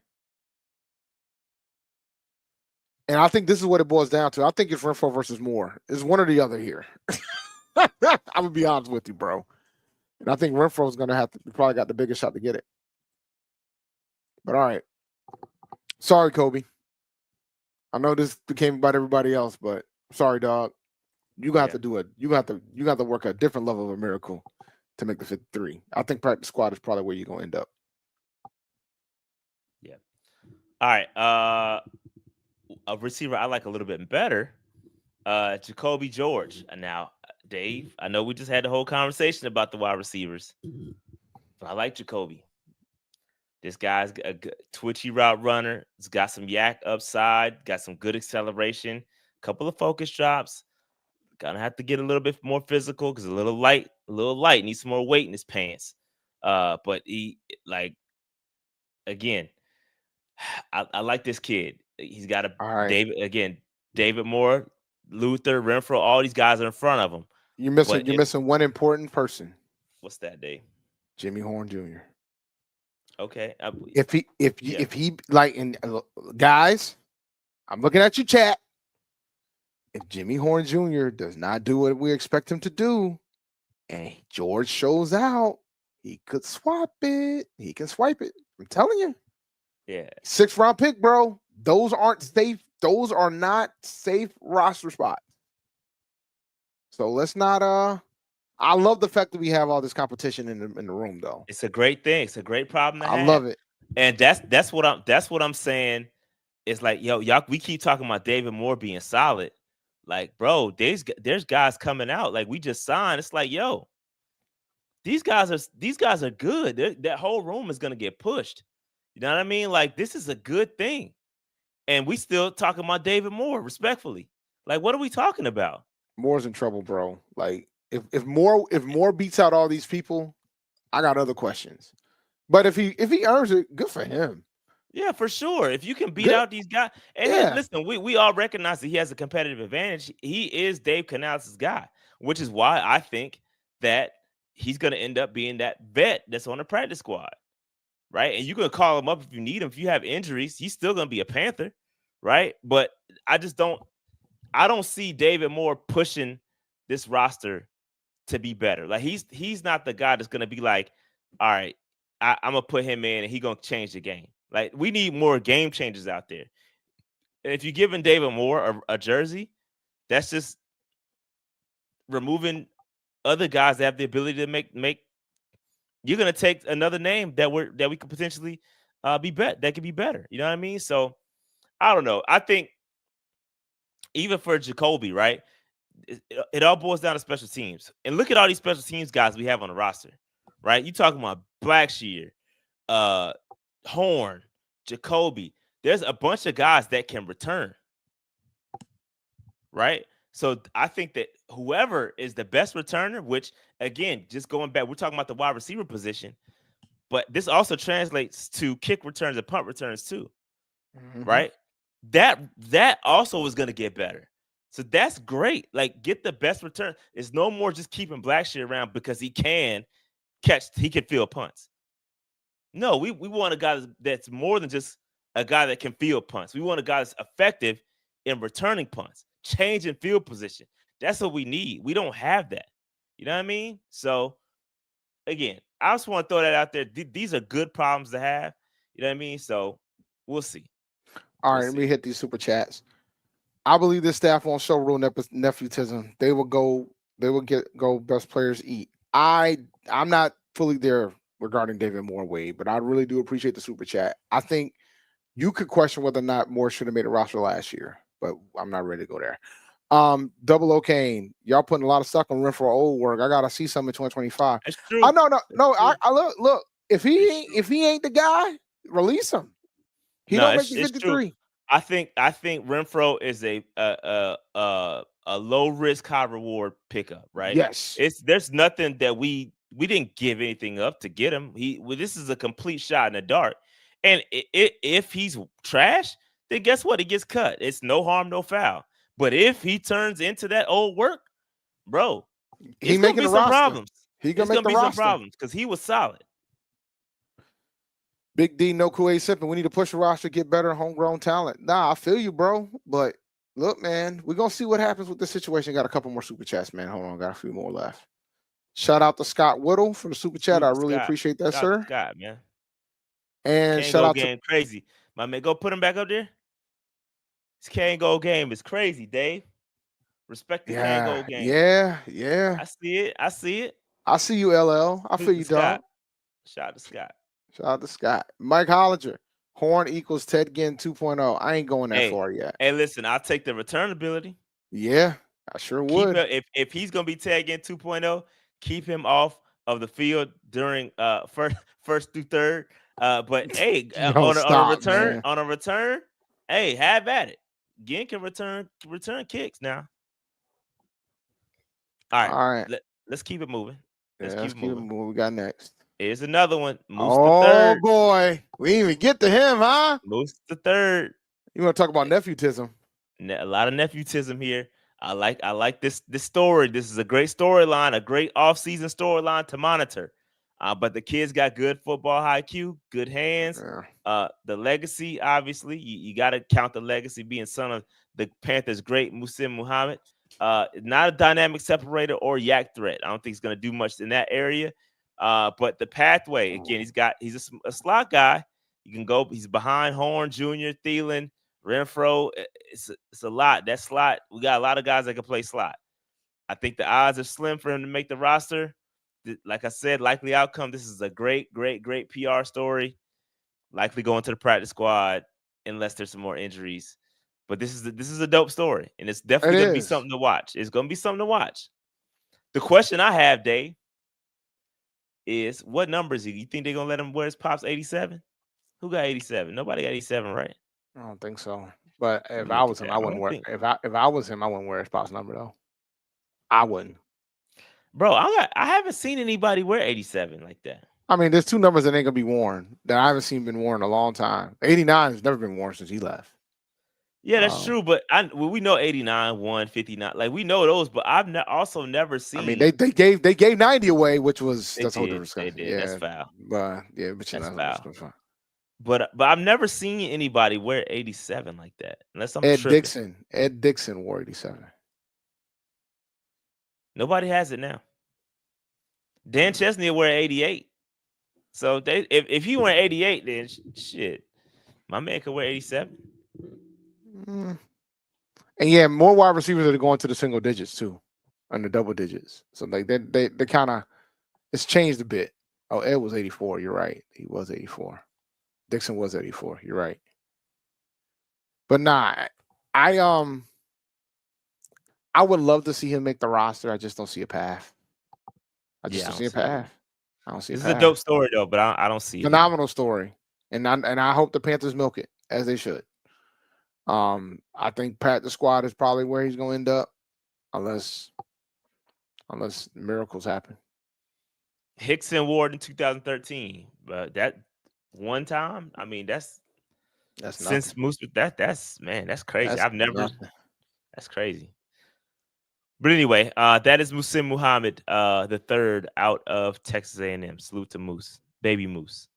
And I think this is what it boils down to. I think it's Renfrow versus Moore. It's one or the other here. I'm going to be honest with you, bro. And I think Renfro's going to have to probably got the biggest shot to get it. But all right. Sorry, Kobe. I know this became about everybody else, but sorry, dog. You got to do it. You got to work a different level of a miracle to make the 53. I think practice squad is probably where you're going to end up. Yeah. All right. A receiver I like a little bit better, Jacoby George. And now, Dave, I know we just had the whole conversation about the wide receivers, but I like Jacoby. This guy's a twitchy route runner. He's got some yak upside, got some good acceleration, couple of focus drops. Gonna have to get a little bit more physical because a little light, needs some more weight in his pants. But he, like, again, I like this kid. He's got a David Moore, Luther, Renfrow, all these guys are in front of him. You're missing one important person. What's that, Dave? Jimmy Horn Jr. Okay. If he like, and guys, I'm looking at you, chat. If Jimmy Horn Jr. does not do what we expect him to do, and George shows out, he could swap it. He can swipe it. I'm telling you. Yeah. 6th round pick, bro. Those aren't safe. Those are not safe roster spots. So let's not. I love the fact that we have all this competition in the room, though. It's a great thing. It's a great problem to have. I love it. And that's what I'm saying. It's like, yo, y'all, we keep talking about David Moore being solid. Like, bro, there's guys coming out. Like, we just signed. It's like, yo, these guys are good. That whole room is gonna get pushed. You know what I mean? Like, this is a good thing. And we still talking about David Moore, respectfully. Like, what are we talking about? Moore's in trouble, bro. Like, if Moore beats out all these people, I got other questions. But if he earns it, good for him. Yeah, for sure. If you can beat out these guys, and then, listen, we all recognize that he has a competitive advantage. He is Dave Canales' guy, which is why I think that he's going to end up being that vet that's on the practice squad, right? And you can call him up if you need him. If you have injuries, he's still going to be a Panther, right? But I don't see David Moore pushing this roster to be better. Like, he's not the guy that's going to be like, all right, I'm going to put him in and he's going to change the game. Like, we need more game changers out there. And if you're giving David Moore a jersey, that's just removing other guys that have the ability to make. You're gonna take another name that we could potentially that could be better. You know what I mean? So I don't know. I think even for Jacoby, right? It all boils down to special teams. And look at all these special teams guys we have on the roster, right? You talking about Blackshear, Horn, Jacoby. There's a bunch of guys that can return, right? So I think that whoever is the best returner, which, again, just going back, we're talking about the wide receiver position, but this also translates to kick returns and punt returns too, right? That also is going to get better. So that's great. Like, get the best return. It's no more just keeping Blackshear around because he can field punts. No, we want a guy that's more than just a guy that can field punts. We want a guy that's effective in returning punts, changing field position. That's what we need. We don't have that. You know what I mean? So, again, I just want to throw that out there. These are good problems to have. You know what I mean? So, we'll see. All right, let me hit these super chats. I believe this staff won't show real nepotism. They will go best players eat. I'm not fully there regarding David Moore, Wade, but I really do appreciate the super chat. I think you could question whether or not Moore should have made a roster last year, but I'm not ready to go there. Double O Kane, y'all putting a lot of stock on Renfrow old work. I gotta see some in 2025. That's true. No. I look. If he ain't the guy, release him. He don't make the 53. True. I think Renfrow is a low risk, high reward pickup, right? Yes. There's nothing that we we didn't give anything up to get him. This is a complete shot in the dark. And if he's trash, then guess what? He gets cut. It's no harm, no foul. But if he turns into that old work, bro, He's making the roster. Problems. He's gonna make the roster. Some problems because he was solid. Big D, no Kool-Aid sipping. We need to push the roster, get better homegrown talent. Nah, I feel you, bro. But look, man, we're gonna see what happens with this situation. Got a couple more super chats, man. Hold on, got a few more left. Shout out to Scott Whittle for the super chat. I really appreciate that, sir. Scott, man. And shout out to crazy. My man, go put him back up there. This can't go game is crazy, Dave. Respect the can't go game. Yeah. I see it. I see you, LL. I feel you, dog. Shout out to Scott. Shout out to Scott. Mike Hollinger. Horn equals Ted Ginn 2.0. I ain't going that far yet. Hey, listen, I'll take the return ability. Yeah, I sure would. If he's gonna be Ted Ginn 2.0, keep him off of the field during first through third. But hey, on a return, hey, have at it. Ginn can return kicks now. All right. Let's keep it moving. Let's keep it moving. What we got next? Here's another one. Moose the III. Boy, we didn't even get to him, huh? Moose the III. You want to talk about nephewtism? A lot of nephewtism here. I like this story. This is a great storyline, a great offseason storyline to monitor. But the kid's got good football IQ, good hands. Yeah. The legacy, obviously, you got to count the legacy being son of the Panthers' great Muhsin Muhammad. Not a dynamic separator or yak threat. I don't think he's going to do much in that area. But the pathway, again, he's a slot guy. You can go. He's behind Horn, Jr., Thielen, Renfro. It's a lot. That slot, we got a lot of guys that can play slot. I think the odds are slim for him to make the roster. Like I said, likely outcome. This is a great PR story. Likely going to the practice squad unless there's some more injuries. But this is a dope story, and it's definitely going to be something to watch. It's going to be something to watch. The question I have, Dave, is what number is he? You think they're going to let him wear his Pops 87? Who got 87? Nobody got 87, right? I don't think so. But if I was him, I wouldn't wear. If I was him, I wouldn't wear his Pops number though. I wouldn't. Bro, I haven't seen anybody wear 87 like that. I mean, there's two numbers that ain't gonna be worn that I haven't seen been worn in a long time. 89 has never been worn since he left. Yeah, that's true. But we know 89, 159. Like we know those, but I've also never seen. I mean, they gave 90 away, which was that's whole different. They did. Yeah, that's foul. But yeah, but that's foul. But I've never seen anybody wear 87 like that, unless I'm tripping. Ed Dixon wore 87. Nobody has it now. Dan Chesney will wear 88. So if he wear 88, then shit, my man could wear 87. And yeah, more wide receivers that are going to the single digits too, and the double digits. So like they kind of it's changed a bit. Oh, Ed was 84. You're right. He was 84. Dixon was 84. You're right. But nah, I would love to see him make the roster. I just don't see a path. I don't see a path. I don't see. This is a dope story though, but I don't see it. Phenomenal story, and I hope the Panthers milk it as they should. I think the squad is probably where he's going to end up, unless miracles happen. Hickson Ward in 2013, but that one time, I mean, that's since Moose. That's crazy. That's crazy. But anyway, that is Muhsin Muhammad, the third out of Texas A&M. Salute to Moose, baby Moose.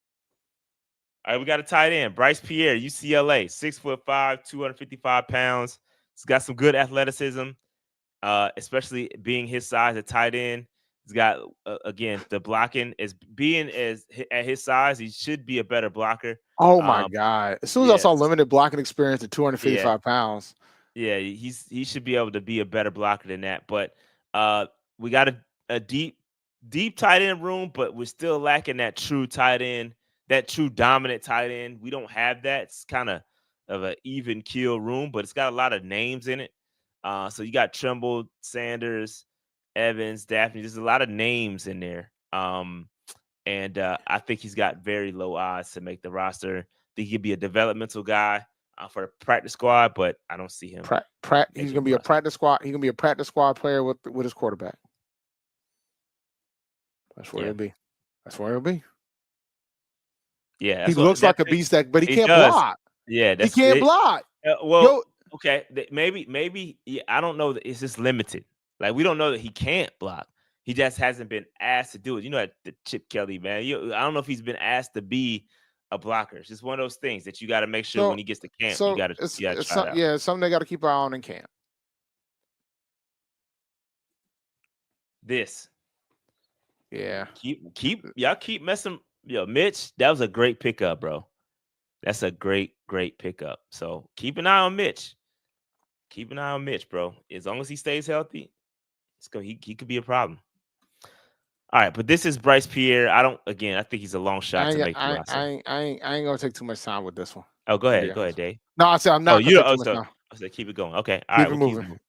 All right, we got a tight end, Bryce Pierre, UCLA, 6'5", 255 pounds. He's got some good athleticism, especially being his size at tight end. He's got again the blocking at his size. He should be a better blocker. Oh my God! As soon as I saw limited blocking experience at 255 pounds. Yeah, he should be able to be a better blocker than that. But we got a deep tight end room, but we're still lacking that true tight end, that true dominant tight end. We don't have that. It's kind of an even keel room, but it's got a lot of names in it. So you got Trimble, Sanders, Evans, Daphne. There's a lot of names in there. And I think he's got very low odds to make the roster. I think he'd be a developmental guy for the practice squad, but I don't see him. He's gonna be a practice squad. He's gonna be a practice squad player with his quarterback. That's where it'll be. That's where it'll be. Yeah, he looks like a beast, but he can't block. Yeah, he can't block. Okay, maybe. Yeah, I don't know that it's just limited. Like we don't know that he can't block. He just hasn't been asked to do it. You know, the Chip Kelly, man. I don't know if he's been asked to be a blocker. It's just one of those things that you got to make sure when he gets to camp, you got to try it out. Yeah, something they got to keep an eye on in camp. This. Yeah. Keep messing. Mitch, that was a great pickup, bro. That's a great pickup. So keep an eye on Mitch. Keep an eye on Mitch, bro. As long as he stays healthy, he could be a problem. All right, but this is Bryce Pierre. I think he's a long shot to make the roster. I ain't gonna take too much time with this one. Oh, go ahead. Go ahead, Dave. No, I said I'm not gonna take too much time. I said keep it going. Okay. All right, keep it moving.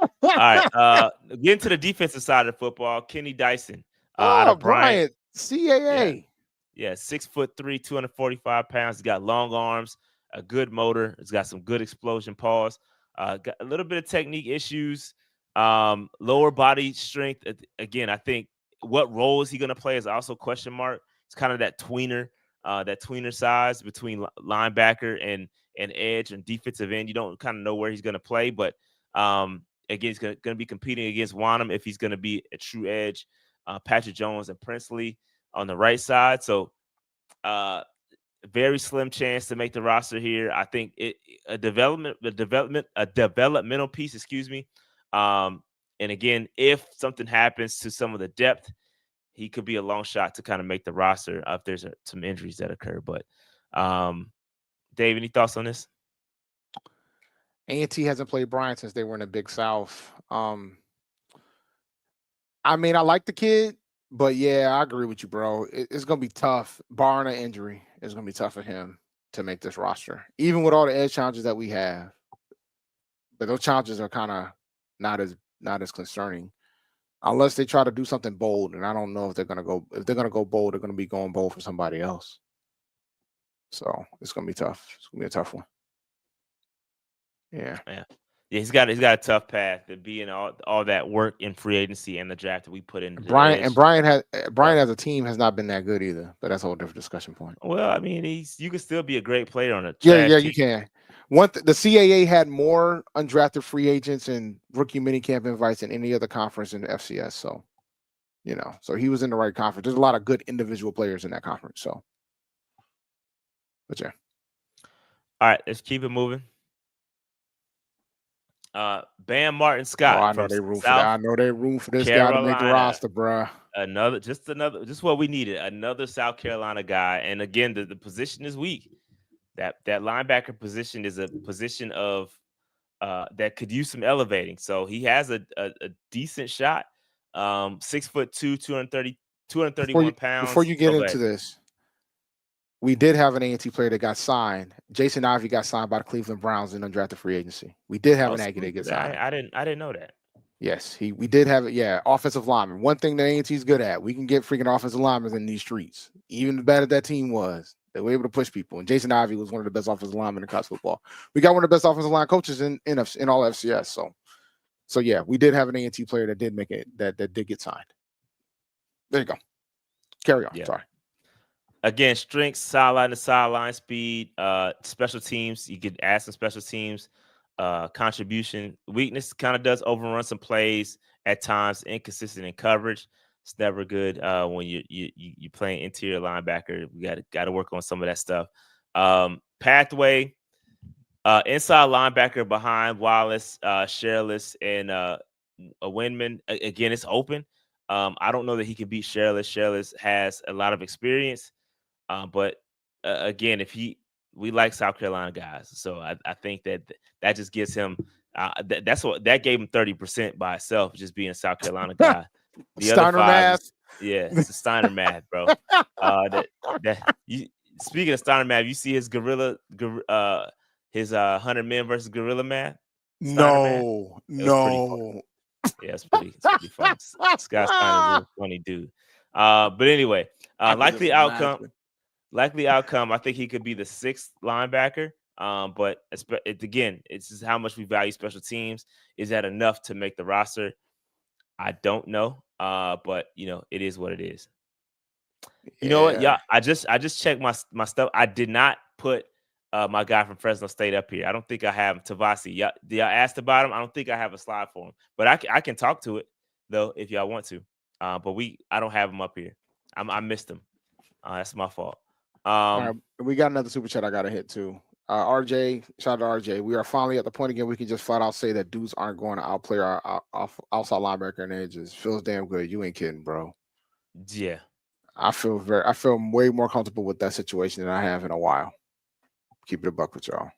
All right. Getting to the defensive side of the football, Kenny Dyson. Out of Bryant, CAA. Yeah, 6'3", 245 pounds. He's got long arms, a good motor. He's got some good explosion paws. Got a little bit of technique issues, lower body strength. Again, I think what role is he going to play is also a question mark. It's kind of that tweener size between linebacker and edge and defensive end. You don't kind of know where he's going to play, but again, he's going to be competing against Wanham if he's going to be a true edge. Patrick Jones and Princely on the right side. So very slim chance to make the roster here. I think a developmental piece, excuse me. And again, if something happens to some of the depth, he could be a long shot to kind of make the roster if there's some injuries that occur. But Dave, any thoughts on this? A&T hasn't played Bryant since they were in the Big South. I mean, I like the kid, but yeah, I agree with you, bro. It's going to be tough, barring an injury. It's going to be tough for him to make this roster, even with all the edge challenges that we have. But those challenges are kind of not as concerning, unless they try to do something bold. And I don't know if they're going to go. If they're going to go bold, they're going to be going bold for somebody else. So it's going to be tough. It's going to be a tough one. Yeah. He's got a tough path to be in all that work in free agency and the draft that we put in. Brian as a team has not been that good either, but that's a whole different discussion point. Well, I mean, you can still be a great player on a team. You can. The CAA had more undrafted free agents and rookie minicamp invites than any other conference in the FCS. So, so he was in the right conference. There's a lot of good individual players in that conference. So, but yeah. All right, let's keep it moving. Bam Martin Scott. I know they room for that. I know they room for this Carolina guy to make the roster, bro. Just what we needed. Another South Carolina guy. And again, the position is weak. That linebacker position is a position of that could use some elevating. So he has a decent shot. 6'2", 231 pounds. Before you get into this, we did have an A&T player that got signed. Jason Ivey got signed by the Cleveland Browns in undrafted free agency. We did have an Aggie that get signed. I didn't know that. Yes, we did have it. Yeah, offensive lineman. One thing that A&T's good at, we can get freaking offensive linemen in these streets. Even as bad as that team was, they were able to push people. And Jason Ivey was one of the best offensive linemen in college football. We got one of the best offensive line coaches in all FCS. So yeah, we did have an A&T player that did make it that did get signed. There you go. Carry on. Yeah. Sorry. Again, strengths, sideline to sideline speed, special teams. You could add some special teams contribution. Weakness kind of does overrun some plays at times, inconsistent in coverage. It's never good when you playing interior linebacker. We got to work on some of that stuff. Pathway, inside linebacker behind Wallace, Sherless, and a Windman. Again, it's open. I don't know that he can beat Sherless. Sherless has a lot of experience. But again, we like South Carolina guys, so I think that just gives him that gave him 30% by itself, just being a South Carolina guy. The Steiner math, it's a Steiner math, bro. Speaking of Steiner math, you see his his 100 men versus gorilla math. No. Yeah, it's pretty funny. Scott Steiner's a really funny dude. But anyway, likely outcome. I think he could be the 6th linebacker. But again, it's just how much we value special teams. Is that enough to make the roster? I don't know. But it is what it is. You know what? Yeah, I just checked my stuff. I did not put my guy from Fresno State up here. I don't think I have him. Tavasi. Yeah, I asked about him. I don't think I have a slide for him, but I can talk to it though if y'all want to. But I don't have him up here. I missed him. That's my fault. All right, we got another super chat I got to hit too. RJ, shout out to RJ. We are finally at the point again we can just flat out say that dudes aren't going to outplay our outside linebacker and edges. Feels damn good. You ain't kidding, bro. Yeah. I feel way more comfortable with that situation than I have in a while. Keep it a buck with y'all.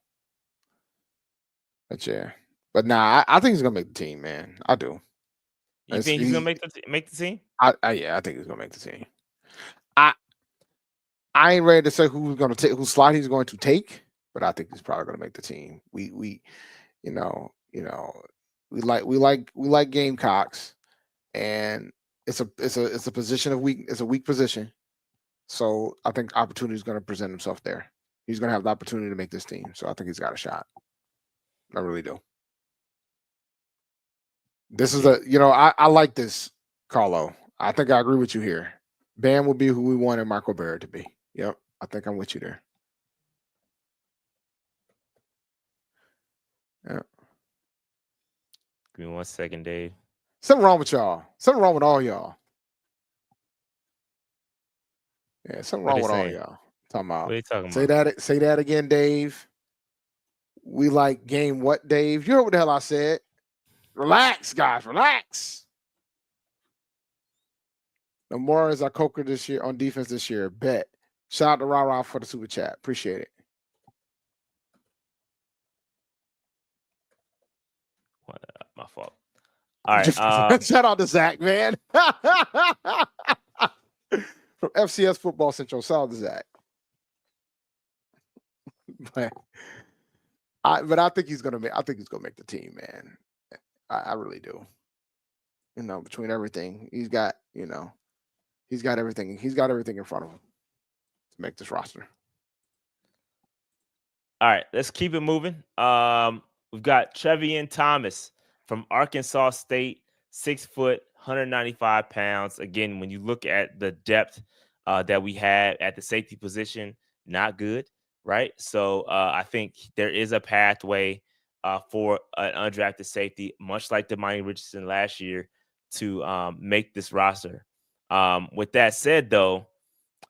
But yeah. But nah, I think he's gonna make the team, man. I do. You think he's gonna make the team? Yeah, I think he's gonna make the team. I ain't ready to say who's gonna take whose slot he's going to take, but I think he's probably gonna make the team. We like Gamecocks, and it's a position of weak. It's a weak position. So I think opportunity is going to present himself there. He's going to have the opportunity to make this team. So I think he's got a shot. I really do. This is I like this, Carlo. I think I agree with you here. Bam will be who we wanted Michael Barrett to be. Yep. I think I'm with you there. Yeah. Give me 1 second, Dave. Something wrong with y'all. Something wrong with all y'all. Yeah, something wrong with all y'all. Talking about. What are you talking about? Say that again, Dave. We like game what, Dave? You heard what the hell I said. Relax, guys. Relax. Namura is our coker this year on defense this year. Bet. Shout out to Ra for the super chat. Appreciate it. My fault. All right. Shout out to Zach, man. From FCS Football Central. Shout out to Zach. But I think he's gonna make the team, man. I really do. Between everything, he's got everything. He's got everything in front of him to make this roster. All right, let's keep it moving. We've got Trevian Thomas from Arkansas State, 6 foot, 195 pounds. Again, when you look at the depth that we had at the safety position, not good, right? So I think there is a pathway for an undrafted safety, much like Demani Richardson last year, to make this roster. With that said, though,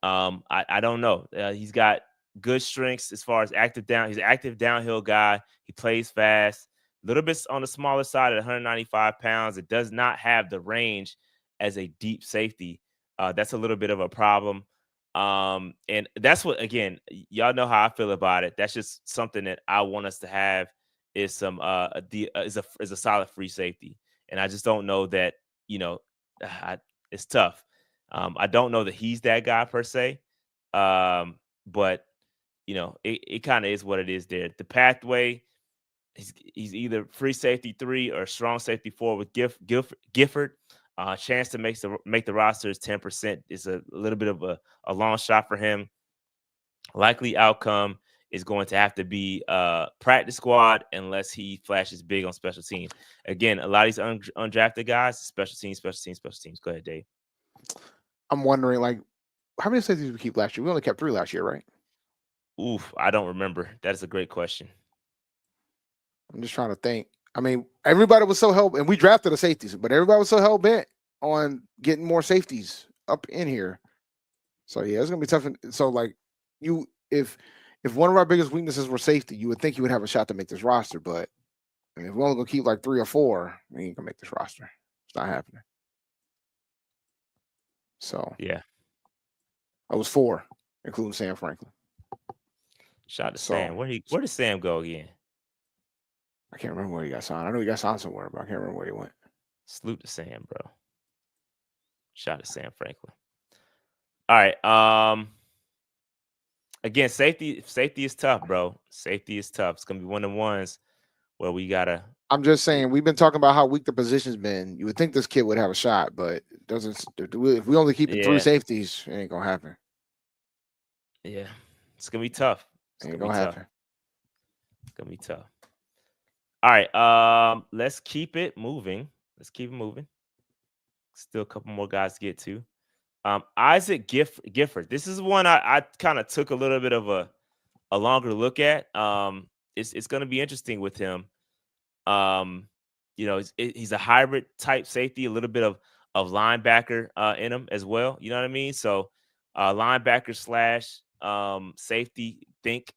I don't know. He's got good strengths as far as he's an active downhill guy. He plays fast, a little bit on the smaller side at 195 pounds. It does not have the range as a deep safety. That's a little bit of a problem. And that's what, again, y'all know how I feel about it. That's just something that I want us to have is some is a solid free safety. And I just don't know that, it's tough. I don't know that he's that guy per se. But it kind of is what it is there. The pathway, he's either free safety 3 or strong safety 4 with Gifford. Chance to make the roster is 10%. It's a little bit of a long shot for him. Likely outcome is going to have to be practice squad unless he flashes big on special teams. Again, a lot of these undrafted guys, special teams. Go ahead, Dave. I'm wondering, how many safeties did we keep last year? We only kept 3 last year, right? Oof, I don't remember. That is a great question. I'm just trying to think. I mean, everybody was so and we drafted the safeties, but everybody was so hell-bent on getting more safeties up in here. So, yeah, it's going to be tough. So, if one of our biggest weaknesses were safety, you would think you would have a shot to make this roster, but if we're only going to keep 3 or 4, we ain't going to make this roster. It's not happening. So, yeah. I was 4, including Sam Franklin. Shout out to Sam. Where did Sam go again? I can't remember where he got signed. I know he got signed somewhere, but I can't remember where he went. Salute to Sam, bro. Shout out to Sam Franklin. All right. Again, safety is tough, bro. Safety is tough. It's gonna be one of the ones where we gotta. I'm just saying, we've been talking about how weak the position's been. You would think this kid would have a shot, but it doesn't. If we only keep it 3 safeties, it ain't gonna happen. Yeah, it's gonna be tough. It's gonna happen. It's gonna be tough. All right. Let's keep it moving. Still a couple more guys to get to. Isaac Gifford. This is one I kind of took a little bit of a longer look at. It's going to be interesting with him. He's a hybrid type safety, a little bit of linebacker in him as well. You know what I mean? So linebacker / safety. Think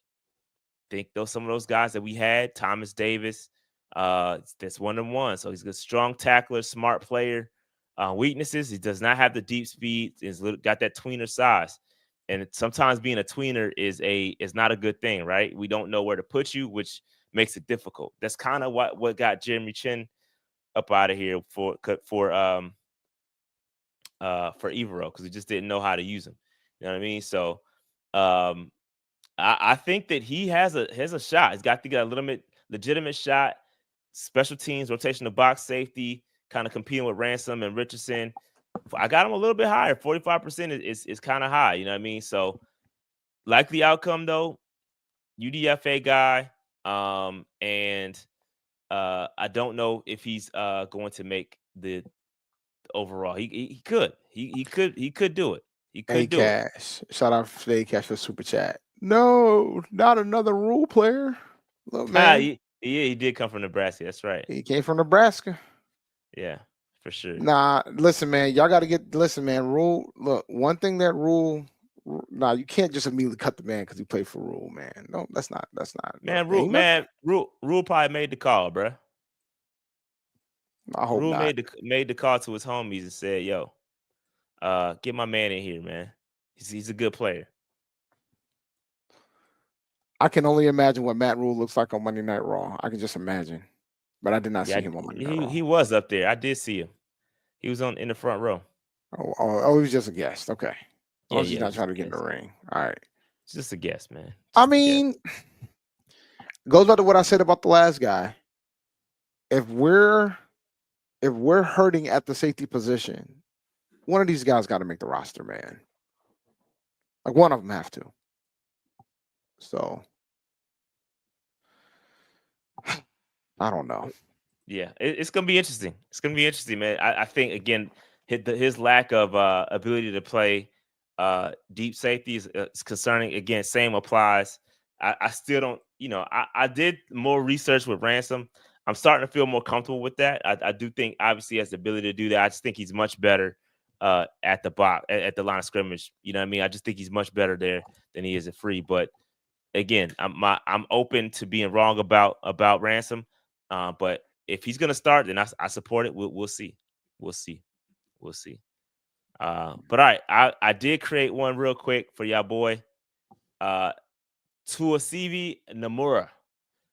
those some of those guys that we had. Thomas Davis. That's 1-1. So he's a strong tackler, smart player. Weaknesses: he does not have the deep speed. He's got that tweener size, and sometimes being a tweener is not a good thing, right? We don't know where to put you, which makes it difficult. That's kind of what got Jeremy Chin up out of here for Evero, because we just didn't know how to use him. You know what I mean? So I think that he has a shot. He's got to get a legitimate shot. Special teams, rotation of box safety, kind of competing with Ransom and Richardson. I got him a little bit higher. 45% is kind of high. You know what I mean? So likely outcome though, UDFA guy. And I don't know if he's going to make the overall. He could do it. He could do it. Shout out for A-Cash for super chat. No, not another rule player. Look, man. He did come from Nebraska. That's right. He came from Nebraska. Yeah, for sure. Nah, listen, man. Y'all got to listen, man. Rule. Look, one thing that rule. Nah, you can't just immediately cut the man because he played for Rule, man. No, that's not. Man, Rule probably made the call, bro. I hope Rule not. made the call to his homies and said, "Yo, get my man in here, man. He's a good player." I can only imagine what Matt Rule looks like on Monday Night Raw. I can just imagine, but I did not see him on Monday Night Raw. He was up there. I did see him. He was in the front row. Oh, he was just a guest. Okay. He's not trying to get in the ring. All right. It's just a guess, man. I mean, goes back to what I said about the last guy. If we're hurting at the safety position, one of these guys got to make the roster, man. Like one of them have to. So I don't know. Yeah, it's gonna be interesting. It's gonna be interesting, man. I think again, his lack of ability to play deep safety is concerning. Again, same applies. I still don't. I did more research with Ransom. I'm starting to feel more comfortable with that. I do think obviously he has the ability to do that. I just think he's much better at the box, at the line of scrimmage. You know what I mean? I just think he's much better there than he is at free. But again, I'm open to being wrong about Ransom. But if he's gonna start, then I support it. We'll see. We'll see. But all right, I did create one real quick for y'all boy. Tuasivi Namura,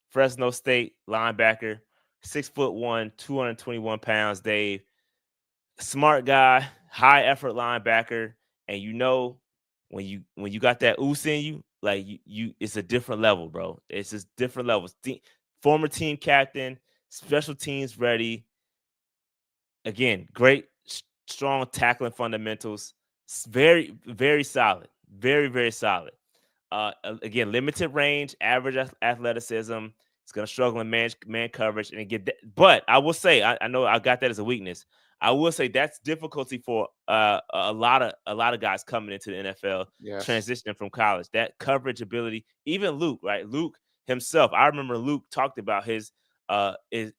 Fresno State linebacker, 6'1", 221 pounds. Dave, smart guy, high effort linebacker, and when you got that oos in you, like you it's a different level, bro. It's just different levels. Former team captain, special teams ready. Again, great, strong tackling fundamentals. Very, very solid. Very, very solid. Again, limited range, average athleticism. He's going to struggle in man coverage. And again, but I will say, I know I got that as a weakness. I will say that's difficulty for a lot of guys coming into the NFL, transitioning from college. That coverage ability, even Luke, right? Luke himself, I remember Luke talked about his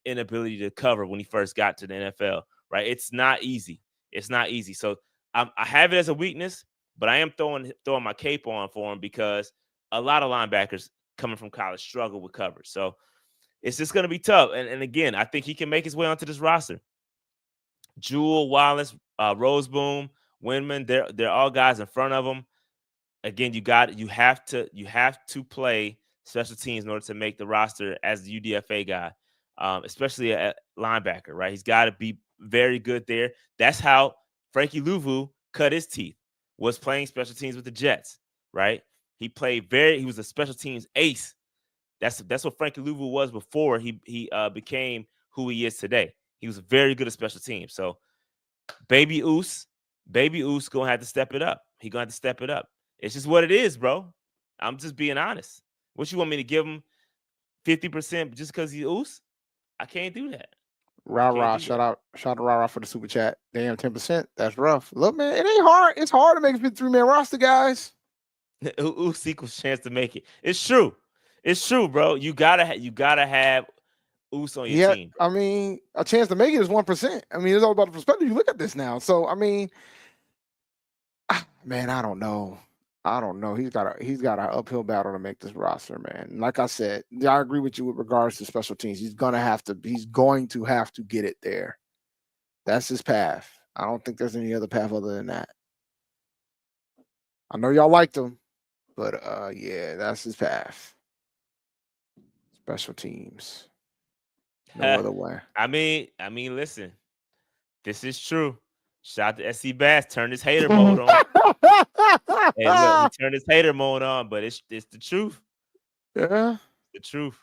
inability to cover when he first got to the NFL, right? It's not easy. So I have it as a weakness, but I am throwing my cape on for him because a lot of linebackers coming from college struggle with coverage. So it's just going to be tough. And again, I think he can make his way onto this roster. Jewel, Wallace, Roseboom, Windman, they're all guys in front of him. Again, you have to play special teams in order to make the roster as the UDFA guy, especially at linebacker, right? He's got to be very good there. That's how Frankie Louvu cut his teeth, was playing special teams with the Jets, right? He was a special teams ace. That's what Frankie Louvu was before he became who he is today. He was very good at special teams. So Baby Oos gonna have to step it up. He gonna have to step it up. It's just what it is, bro. I'm just being honest. What you want me to give him 50% just because he's Oos? I can't do that. Rah, shout out Rah for the super chat. Damn, 10%. That's rough. Look, man, it ain't hard. It's hard to make a 53-man roster, guys. Oos equals chance to make it. It's true. It's true, bro. You gotta have Oos on your team. I mean, a chance to make it is 1%. I mean, it's all about the perspective. You look at this now. So, I mean, man, I don't know. He's got an uphill battle to make this roster, man. Like I said, I agree with you with regards to special teams. He's going to have to get it there. That's his path. I don't think there's any other path other than that. I know y'all liked him, but yeah, that's his path. Special teams. No other way. I mean, listen, this is true. Shout out to SC Bass, turn his hater mode on. Hey, look, he turned his hater mode on, but it's the truth. Yeah. The truth.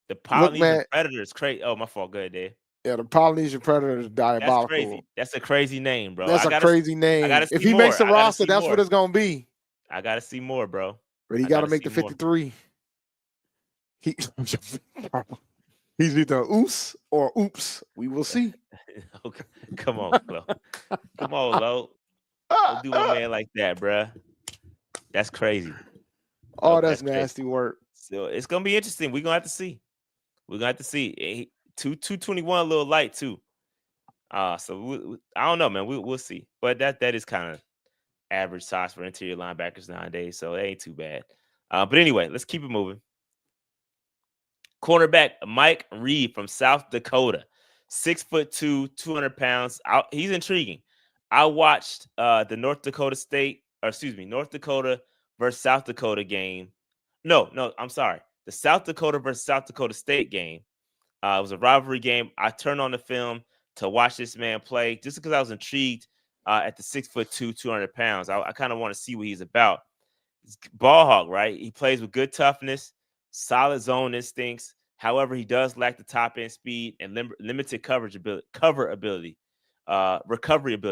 The Polynesian Predator is crazy. Oh, my fault. Go ahead, Dave. Yeah, the Polynesian Predator is diabolical. That's crazy. That's a crazy name, bro. That's a crazy name. If he makes the roster, that's what it's going to be. I got to see more, bro. But he got to make the 53. He's either Oos or Oops. We will see. Okay. Come on, Lo. Come on, Lo. Don't do my man like that, bro. That's crazy. Oh, that's nasty work. So it's gonna be interesting. We're gonna have to see. 221 a little light too. So I don't know, man. We'll see. But that is kind of average size for interior linebackers nowadays, so it ain't too bad. But anyway, let's keep it moving. Cornerback Mike Reed from South Dakota, 6'2", 200 pounds. He's intriguing. I watched the North Dakota versus South Dakota game. No, I'm sorry. The South Dakota versus South Dakota State game. It was a rivalry game. I turned on the film to watch this man play just because I was intrigued at the 6'2", 200 pounds. I kind of want to see what he's about. He's ball hawk, right? He plays with good toughness, solid zone instincts. However, he does lack the top end speed and limited recovery ability.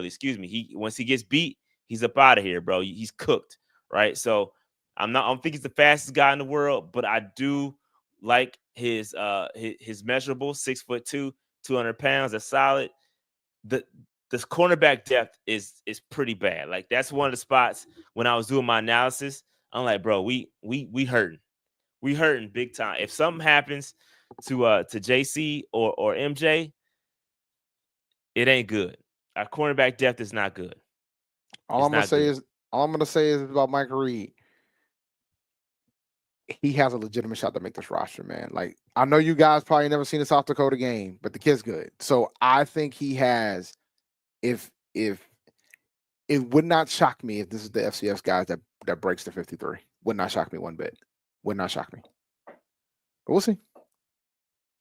Excuse me. Once he gets beat, he's up out of here, bro. He's cooked, right? So I don't think he's the fastest guy in the world, but I do like his measurable 6'2", 200 pounds. That's solid. This cornerback depth is pretty bad. Like that's one of the spots when I was doing my analysis. I'm like, bro, we hurting. We hurting big time. If something happens to JC or MJ, it ain't good. Our cornerback depth is not good. All I'm gonna say is about Mike Reed. He has a legitimate shot to make this roster, man. Like I know you guys probably never seen a South Dakota game, but the kid's good. So I think he has. If it would not shock me if this is the FCS guys that breaks the 53. Would not shock me one bit. Would not shock me. But we'll see.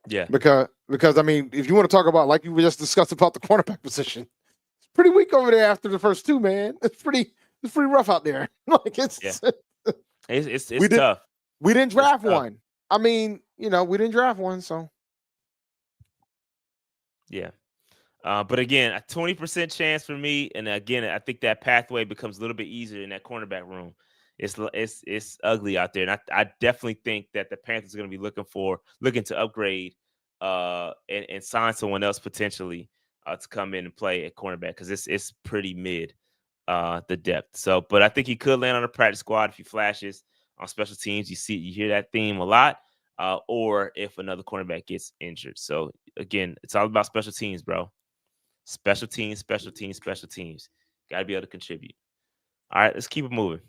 Yeah. Because I mean, if you want to talk about like you just discussed about the cornerback position, it's pretty weak over there after the first two, man. It's pretty rough out there. Like it's tough. We didn't draft one. I mean, we didn't draft one, so yeah. But again, a 20% chance for me, and again, I think that pathway becomes a little bit easier in that cornerback room. It's ugly out there, and I definitely think that the Panthers are going to be looking to upgrade and sign someone else potentially to come in and play at cornerback because it's pretty mid the depth. So, but I think he could land on a practice squad if he flashes on special teams. You hear that theme a lot, or if another cornerback gets injured. So again, it's all about special teams, bro. Special teams. Got to be able to contribute. All right, let's keep it moving.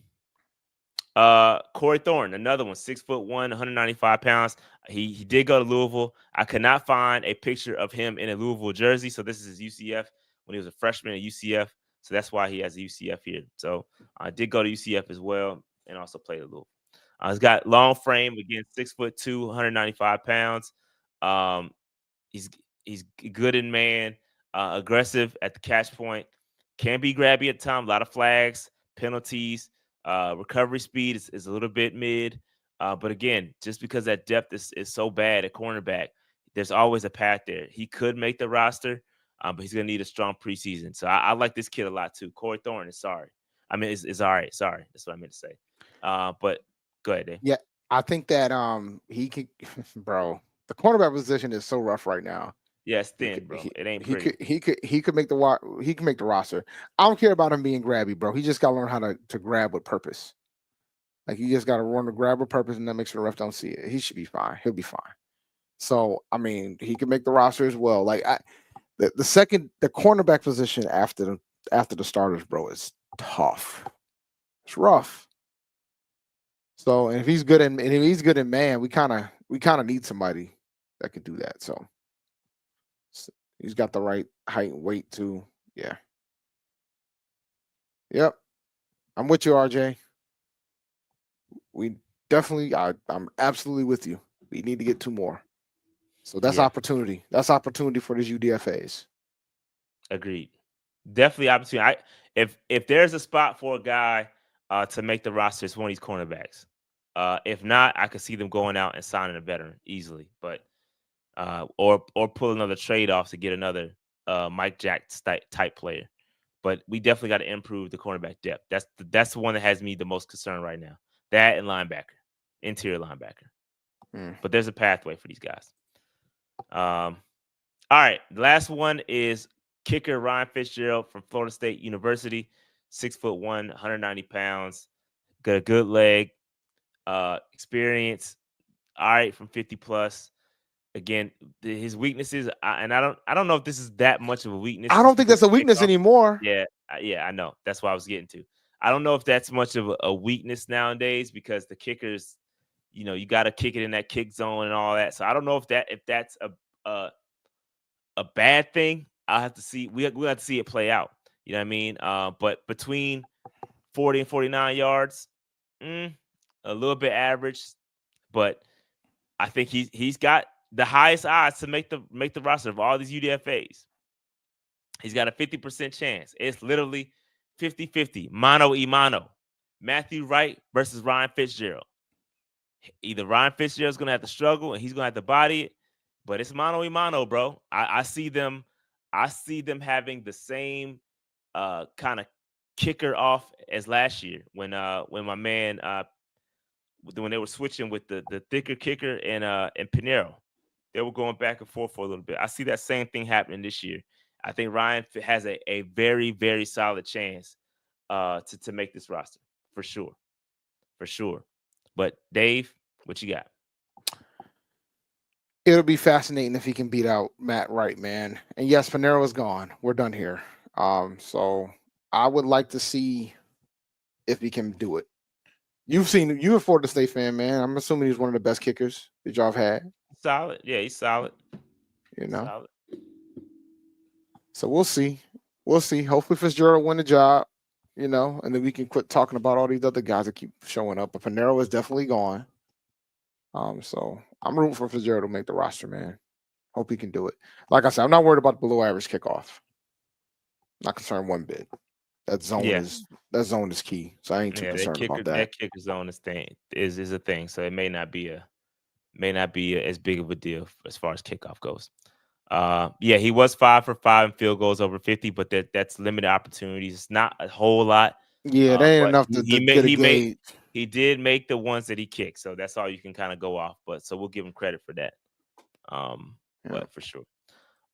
Corey Thorne, another one, 6'1", 195 pounds. He did go to Louisville. I could not find a picture of him in a Louisville jersey. So this is his UCF when he was a freshman at UCF. So that's why he has a UCF here. So I did go to UCF as well and also played at Louisville. He's got long frame, again, 6'2", 195 pounds. He's good in man. Aggressive at the catch point, can be grabby at times, a lot of flags, penalties, recovery speed is a little bit mid. But again, just because that depth is so bad at cornerback, there's always a path there. He could make the roster, but he's going to need a strong preseason. So I like this kid a lot too. Corey Thorne is all right. Sorry. That's what I meant to say. But go ahead, Dave. Yeah, I think that he could, bro, the cornerback position is so rough right now. Yeah, it's thin, bro. It ain't pretty. He could make the roster. I don't care about him being grabby, bro. He just got to learn how to grab with purpose. Like, you just got to learn to grab with purpose, and then make sure the ref don't see it. He should be fine. He'll be fine. So, I mean, he can make the roster as well. Like, the cornerback position after the starters, bro, is tough. It's rough. So, and if he's good in man, we kind of need somebody that could do that. So he's got the right height and weight too. Yeah. Yep. I'm with you, RJ. We definitely, I'm absolutely with you. We need to get 2 more. So that's opportunity. That's opportunity for these UDFAs. Agreed. Definitely opportunity. If there's a spot for a guy to make the roster, it's one of these cornerbacks. If not, I could see them going out and signing a veteran easily. But or pull another trade off to get another Mike Jack type player. But we definitely got to improve the cornerback depth. That's the one that has me the most concerned right now. That and linebacker, interior linebacker. But there's a pathway for these guys. All right, the last one is kicker Ryan Fitzgerald from Florida State University, 6'1", 190 pounds, got a good leg, experience. All right, from 50 plus. Again, his weaknesses, and I don't know if this is that much of a weakness. I don't think that's a weakness anymore. Yeah, I know. That's what I was getting to. I don't know if that's much of a weakness nowadays because the kickers, you got to kick it in that kick zone and all that. So I don't know if that's a bad thing. I'll have to see. We'll have to see it play out. You know what I mean? But between 40 and 49 yards, a little bit average. But I think he's got the highest odds to make the roster of all these UDFAs. He's got a 50% chance. It's literally 50-50, mano y mano. Matthew Wright versus Ryan Fitzgerald. Either Ryan Fitzgerald's going to have to struggle and he's going to have to body it, but it's mano y mano, bro. I see them having the same kind of kicker off as last year when my man when they were switching with the thicker kicker and Pinero. They were going back and forth for a little bit. I see that same thing happening this year. I think Ryan has a very, very solid chance to make this roster for sure. For sure. But Dave, what you got? It'll be fascinating if he can beat out Matt Wright, man. And yes, Pinero is gone. We're done here. So I would like to see if he can do it. You're a Florida State fan, man. I'm assuming he's one of the best kickers that y'all have had. Solid. Yeah, he's solid. Solid. So we'll see. We'll see. Hopefully Fitzgerald win the job, and then we can quit talking about all these other guys that keep showing up. But Pinero is definitely gone. So I'm rooting for Fitzgerald to make the roster, man. Hope he can do it. Like I said, I'm not worried about the below average kickoff. Not concerned one bit. That zone is key. So I ain't too concerned about that. That kicker zone is a thing. So it may not be as big of a deal as far as kickoff goes. He was 5 for 5 in field goals over 50, but that's limited opportunities. It's not a whole lot. Yeah, that ain't enough to get a gauge. He did make the ones that he kicked, so that's all you can kind of go off. But so we'll give him credit for that. But for sure.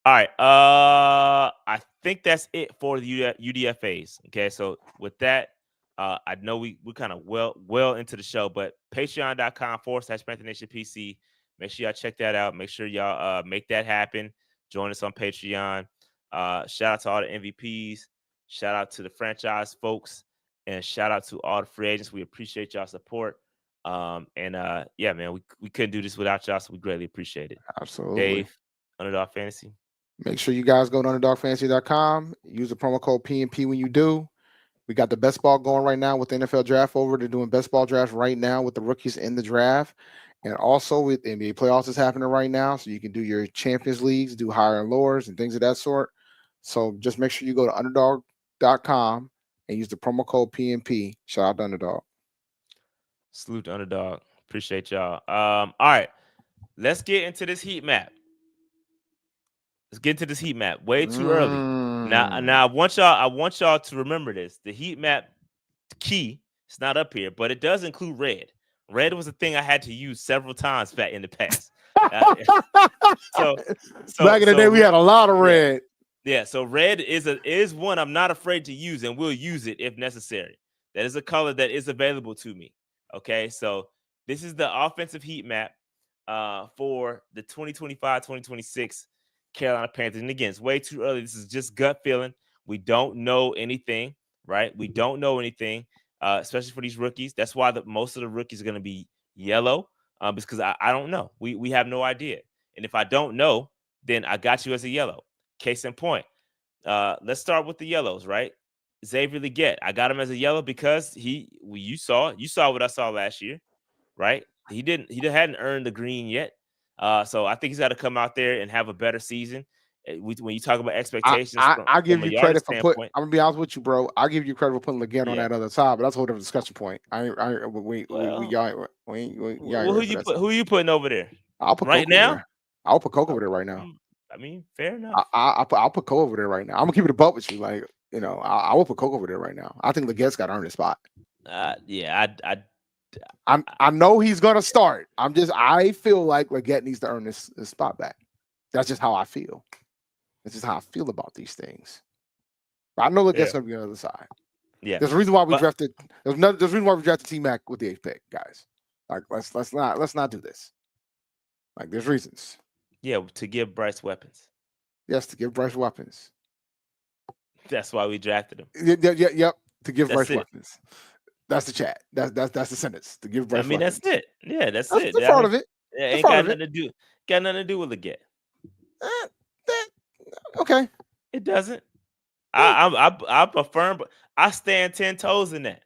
All right. I think that's it for the UDFAs. Okay, so with that, I know we're kind of well into the show, but patreon.com/PantherNationPC. Make sure y'all check that out. Make sure y'all make that happen. Join us on Patreon. Shout out to all the MVPs. Shout out to the franchise folks. And shout out to all the free agents. We appreciate y'all support. Man, we couldn't do this without y'all, so we greatly appreciate it. Absolutely. Dave, Underdog Fantasy. Make sure you guys go to underdogfantasy.com. Use the promo code PNP when you do. We got the best ball going right now with the NFL draft over. They're doing best ball draft right now with the rookies in the draft. And also with NBA playoffs is happening right now. So you can do your Champions Leagues, do higher and lowers and things of that sort. So just make sure you go to underdog.com and use the promo code PNP. Shout out to Underdog. Salute to Underdog. Appreciate y'all. All right. Let's get into this heat map. Way too early. Now I want y'all to remember this. The heat map key, it's not up here, but it does include red. Red was a thing I had to use several times back in the past. So back in the day, we had a lot of red. Yeah, so red is one I'm not afraid to use, and will use it if necessary. That is a color that is available to me. Okay, so this is the offensive heat map for the 2025-2026 Carolina Panthers. And again, it's way too early. This is just gut feeling. We don't know anything, right? We don't know anything, especially for these rookies. That's why most of the rookies are going to be yellow, because I don't know. We have no idea. And if I don't know, then I got you as a yellow. Case in point. Let's start with the yellows, right? Xavier Legette. I got him as a yellow because you saw what I saw last year, right? He hadn't earned the green yet. So I think he's got to come out there and have a better season. When you talk about expectations, I give you credit for putting. I'm gonna be honest with you, bro. I'll give you credit for putting Legette on that other side, but that's a whole different discussion point. Who you putting over there? I'll put right Coke now. Over there. I'll put Coke over there right now. I mean, fair enough. I'll put Coke over there right now. I'm gonna keep it above with you, like I will put Coke over there right now. I think Legette's got to earn his spot. I know he's gonna start. I feel like Legette needs to earn this spot back. That's just how I feel. That's just how I feel about these things. But I know Legette's gonna be on the other side. Yeah, there's a reason why we drafted. There's a reason why we drafted T-Mac with the 8th pick, guys. Like let's not do this. Like there's reasons. Yeah, to give Bryce weapons. Yes, to give Bryce weapons. That's why we drafted him. Yep. To give Bryce weapons. That's the chat. That's the sentence. To give Bryce weapons. That's it. Yeah, that's it. That's part of it. It ain't got nothing to do. Got nothing to do with Legette. Okay. It doesn't. I'm a firm. I stand 10 toes in that.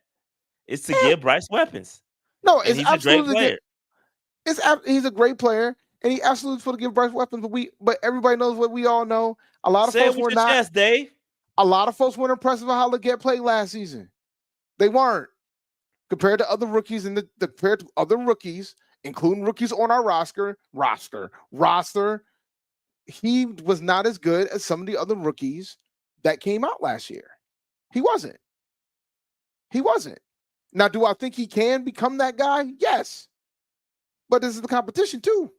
It's to give Bryce weapons. No, it's absolutely a great player. He's a great player, and he absolutely supposed to give Bryce weapons. But everybody knows what we all know. A lot of folks were not. Chest, Dave. A lot of folks weren't impressed with how Legette played last season. They weren't compared to other rookies compared to other rookies, including rookies on our roster. He was not as good as some of the other rookies that came out last year. He wasn't. Now, do I think he can become that guy? Yes. But this is the competition too.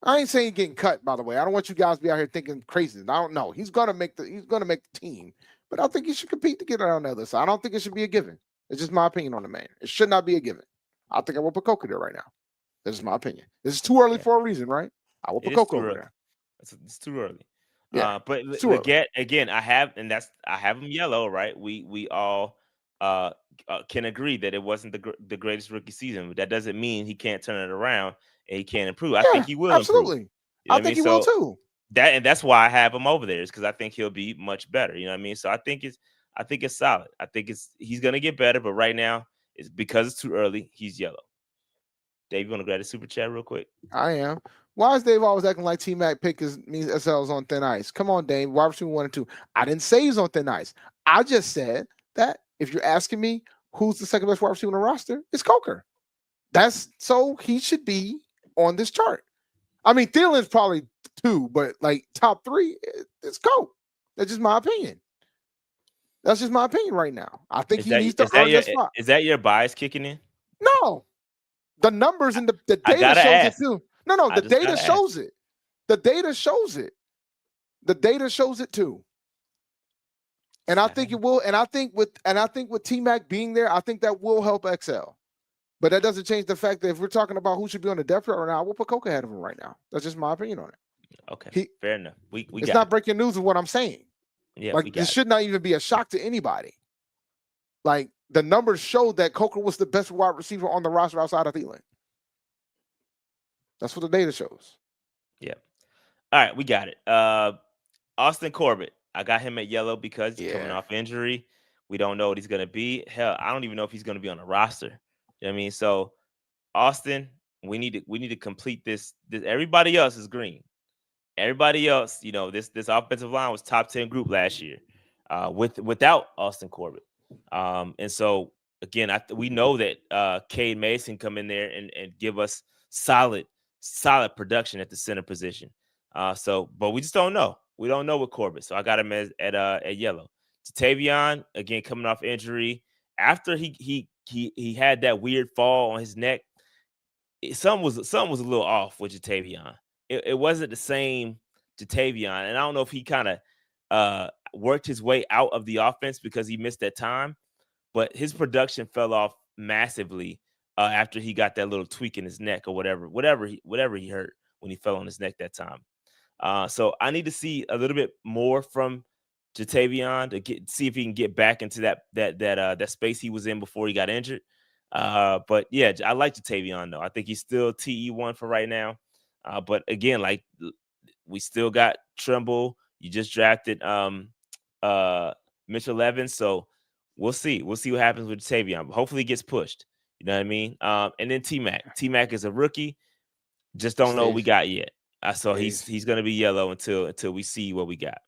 I ain't saying getting cut, by the way. I don't want you guys to be out here thinking crazy. I don't know. He's gonna make the team, but I think he should compete to get it on the other side. I don't think it should be a given. It's just my opinion on the man. It should not be a given. I think I will put Coca there right now. This is my opinion. This is too early for a reason, right? I will put Coca over there. It's too early. Yeah, but Legette, again, I have him yellow, right? We all can agree that it wasn't the greatest rookie season, but that doesn't mean he can't turn it around and he can't improve. I think he will. Absolutely. Improve. You know I think he will too. That's why I have him over there, is because I think he'll be much better. You know what I mean? So I think it's solid. I think he's gonna get better, but right now it's because it's too early. He's yellow. Dave, you want to grab the super chat real quick? I am. Why is Dave always acting like T-Mac pick means SL's on thin ice? Come on, Dave. Wide receiver 1 and 2. I didn't say he's on thin ice. I just said that if you're asking me who's the second best wide receiver on the roster, it's Coker. So he should be on this chart. I mean, Thielen's probably 2, but like top 3, it's Coke. That's just my opinion. That's just my opinion right now. I think he needs to earn that spot. Is that your bias kicking in? No. The numbers and the data shows it too. No, the data shows it. The data shows it. The data shows it too. And I think it will. And I think with T-Mac being there, I think that will help XL. But that doesn't change the fact that if we're talking about who should be on the depth chart right now, we'll put Coca ahead of him right now. That's just my opinion on it. Okay, fair enough. It's not breaking news of what I'm saying. Yeah, like this should not even be a shock to anybody. Like the numbers showed that Coker was the best wide receiver on the roster outside of Thielen. That's what the data shows. Yeah. All right, we got it. Austin Corbett. I got him at yellow because he's coming off injury. We don't know what he's gonna be. Hell, I don't even know if he's gonna be on the roster. You know what I mean? So Austin, we need to complete this. Everybody else is green. Everybody else, this offensive line was top 10 group last year, without Austin Corbett. And so again, we know that Cade Mason come in there and give us solid production at the center position. But we just don't know. We don't know with Corbett. So I got him at yellow. Tavion, again, coming off injury, after he had that weird fall on his neck, something was a little off with Jatavion. It wasn't the same Jatavion, and I don't know if he kind of worked his way out of the offense because he missed that time, but his production fell off massively after he got that little tweak in his neck or whatever he hurt when he fell on his neck that time. So I need to see a little bit more from Jatavion to see if he can get back into that space he was in before he got injured. But yeah, I like Jatavion though. I think he's still TE1 for right now. But again, like we still got Trimble. You just drafted Mitchell Evans, so we'll see. We'll see what happens with Jatavion. But hopefully he gets pushed. You know what I mean? And then T-Mac. T-Mac is a rookie. Just don't know what we got yet. So he's gonna be yellow until we see what we got.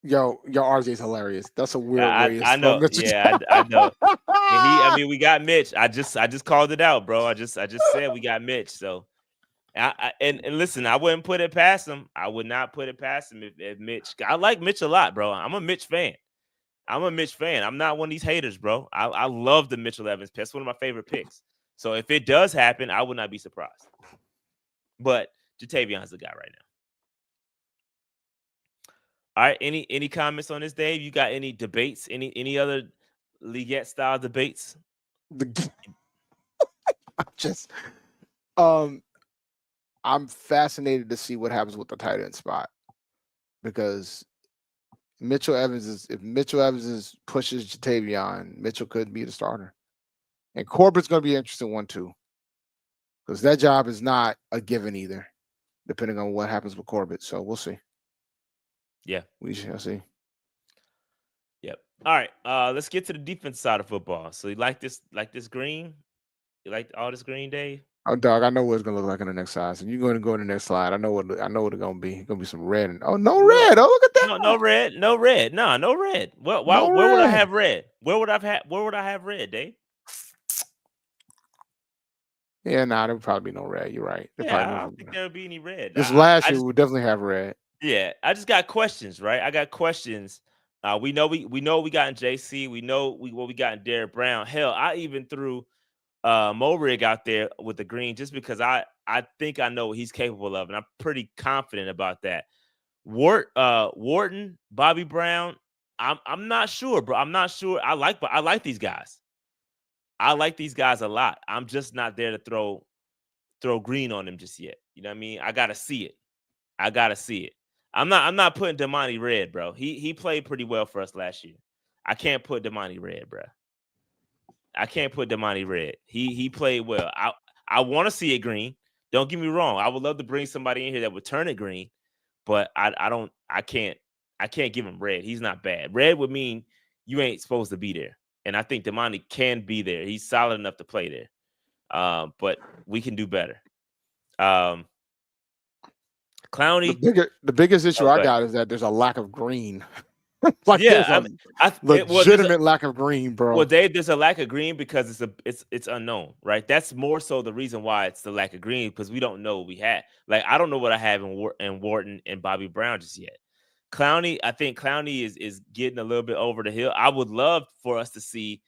Yo, RJ's hilarious. That's a weird way. I know. Yeah, I know. I mean, we got Mitch. I just called it out, bro. I just said we got Mitch. So, and listen, I wouldn't put it past him. I would not put it past him if Mitch. I like Mitch a lot, bro. I'm a Mitch fan. I'm not one of these haters, bro. I love the Mitchell Evans pick. That's one of my favorite picks. So if it does happen, I would not be surprised. But Jatavion's the guy right now. All right. Any comments on this, Dave? You got any debates? Any other Leaguette style debates? I'm fascinated to see what happens with the tight end spot because if Mitchell Evans pushes Jatavion, Mitchell could be the starter, and Corbett's going to be an interesting one too because that job is not a given either, depending on what happens with Corbett. So we'll see. Yeah, we shall see. Yep. All right. Let's get to the defense side of football. So you like this green? You like all this green, Dave? Oh, dog, I know what it's gonna look like in the next slide. And you're going to go in the next slide. I know what it's gonna be. It's gonna be some red. No red. Oh, look at that. No red. No red. No red. Well, where would I have red? Where would I have red, Dave? Yeah, there would probably be no red. You're right. I don't think there would be any red. This last year we definitely have red. Yeah, I just got questions, right? I got questions. We know what we got in JC. We know what we got in Derrick Brown. Hell, I even threw Morig out there with the green just because I think I know what he's capable of, and I'm pretty confident about that. Wharton, Bobby Brown, I'm not sure, bro. I'm not sure. I like these guys. I like these guys a lot. I'm just not there to throw green on them just yet. You know what I mean? I gotta see it. I'm not putting Damani red, bro. He played pretty well for us last year. I can't put Damani red, bro. I can't put Damani red. He played well. I want to see it green. Don't get me wrong. I would love to bring somebody in here that would turn it green, but I can't give him red. He's not bad. Red would mean you ain't supposed to be there. And I think Damani can be there. He's solid enough to play there. But we can do better. Clowney. The biggest issue I got is that there's a lack of green. Legitimate lack of green, bro. Well, Dave, there's a lack of green because it's unknown, right? That's more so the reason why it's the lack of green because we don't know what we had. Like I don't know what I have in Wharton and Bobby Brown just yet. Clowney, I think Clowney is getting a little bit over the hill. I would love for us to see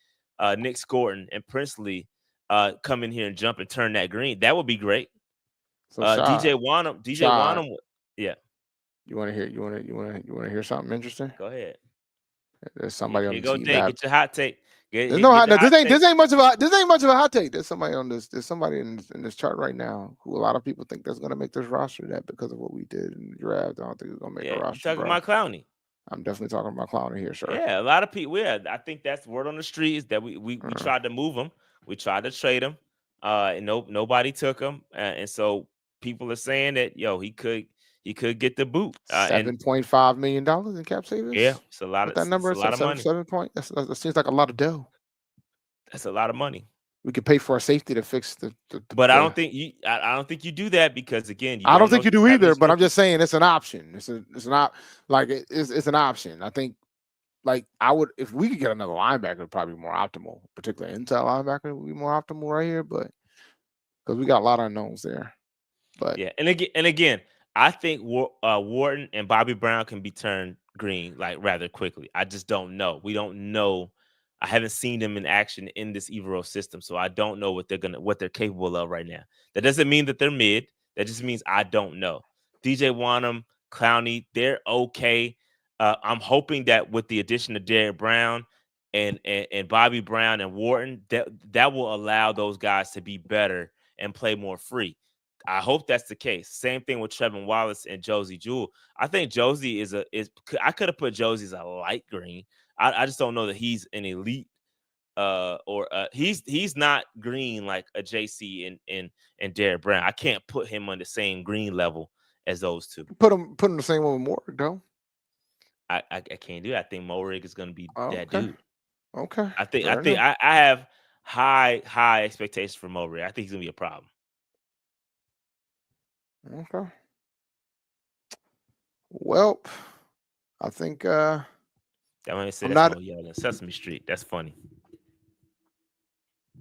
Nick Scorton and Princely come in here and jump and turn that green. That would be great. So DJ Wanham, yeah. You want to hear something interesting? Go ahead. There's somebody on the team. Get your hot take. This ain't much of a hot take. There's somebody on this. There's somebody in this chart right now who a lot of people think that's going to make this roster. That because of what we did in the draft, I don't think it's going to make the roster. You're talking about Clowney. I'm definitely talking about Clowney here, sir. Yeah, a lot of people. Yeah, I think that's word on the street is that we tried to move him. We tried to trade him. And nobody took him. And so people are saying that he could get the boot. $7.5 million in cap savings. Yeah, it's a lot of that number. It's a lot of money. That seems like a lot of dough. That's a lot of money. We could pay for a safety to fix the but I don't think you do that because again, I don't think you do either. But I'm just saying it's an option. It's an option. I think I would if we could get another linebacker, it'd probably be more optimal. Particularly inside linebacker would be more optimal right here, but because we got a lot of unknowns there. But yeah, and again, I think Wharton and Bobby Brown can be turned green rather quickly. I just don't know. We don't know I haven't seen them in action in this Evero system, so I don't know what they're capable of right now. That doesn't mean that they're mid. That just means I don't know. DJ Wanham, Clowney, they're okay. I'm hoping that with the addition of Derek Brown and Bobby Brown and Wharton, that will allow those guys to be better and play more free. I hope that's the case. Same thing with Trevin Wallace and Josie Jewell. I think Josie I could have put Josie as a light green. I just don't know that he's an elite he's not green like a JC and Derek Brown. I can't put him on the same green level as those two. Put him the same one with Moore, though. I can't do it. I think Morig is going to be that dude. Okay. I have high expectations for Morig. I think he's going to be a problem. Okay. Well, I think that might say that's Mo yelling Sesame Street. That's funny.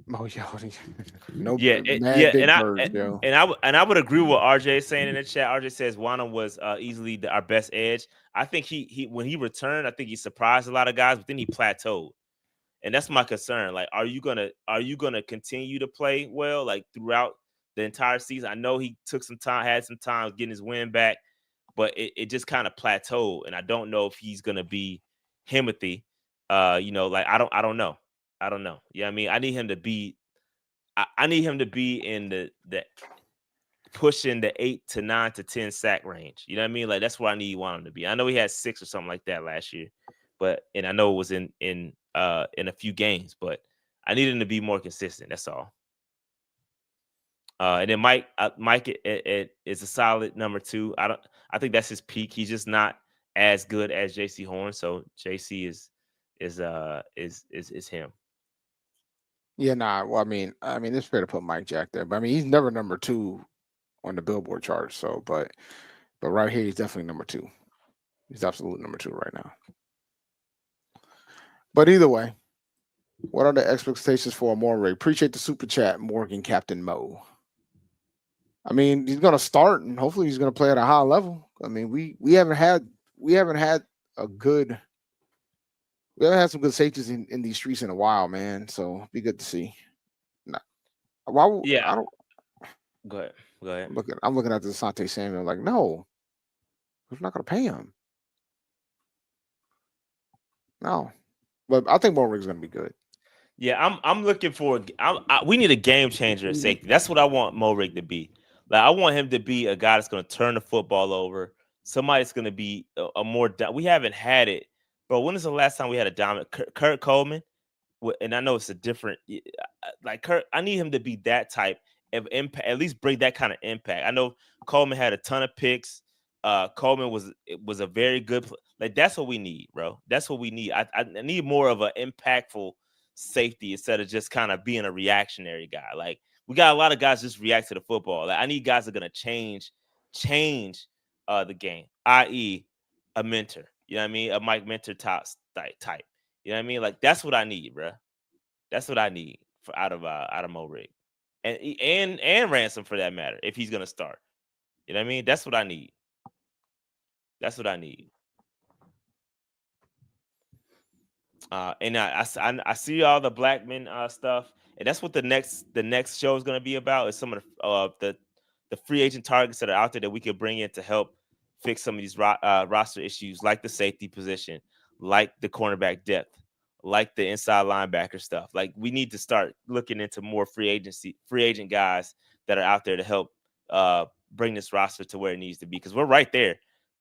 Mo yelling. And I would agree with what RJ is saying in the chat. RJ says Wanham was easily our best edge. I think he when he returned, I think he surprised a lot of guys, but then he plateaued. And that's my concern. Like, are you gonna continue to play well like throughout the entire season? I know he took some time, had some time getting his win back, but it just kind of plateaued. And I don't know if he's gonna be Himothy. Like I don't know. I don't know. Yeah, I mean, I need him to be in the pushing the 8 to 9 to 10 sack range. You know what I mean? Like that's where I want him to be. I know he had 6 or something like that last year, and I know it was in a few games, but I need him to be more consistent. That's all. And then Mike is a solid number 2. I think that's his peak. He's just not as good as JC Horn. So JC is him. Yeah, nah. Well, I mean, it's fair to put Mike Jack there, but I mean, he's never number 2 on the Billboard chart. So, but right here, he's definitely number 2. He's absolute number 2 right now. But either way, what are the expectations for Morig? Appreciate the super chat, Morgan Captain Mo. I mean, he's gonna start, and hopefully, he's gonna play at a high level. I mean, we haven't had some good safeties in these streets in a while, man. So it'd be good to see. Go ahead. I'm looking at the Asante Samuel like, no, we're not gonna pay him. No, but I think Morig's gonna be good. Yeah, I'm looking for. We need a game changer at safety. That's what I want Morig to be. Like I want him to be a guy that's going to turn the football over. Somebody's going to be a more. We haven't had it, bro. When is the last time we had a dominant Kurt Coleman? And I know it's a different. Like Kurt, I need him to be that type of impact. At least bring that kind of impact. I know Coleman had a ton of picks. Coleman was a very good. Like that's what we need, bro. That's what we need. I need more of an impactful safety instead of just kind of being a reactionary guy. Like we got a lot of guys just react to the football. Like I need guys that are gonna change the game, i.e. a mentor. You know what I mean? A Mike Mentor type. You know what I mean? Like that's what I need, bro. That's what I need out of Morig. And Ransom for that matter, if he's gonna start. You know what I mean? That's what I need. That's what I need. And I see all the Blackman stuff, and that's what the next show is going to be about. Is some of the free agent targets that are out there that we could bring in to help fix some of these roster issues, like the safety position, like the cornerback depth, like the inside linebacker stuff. Like we need to start looking into more free agent guys that are out there to help bring this roster to where it needs to be, because we're right there,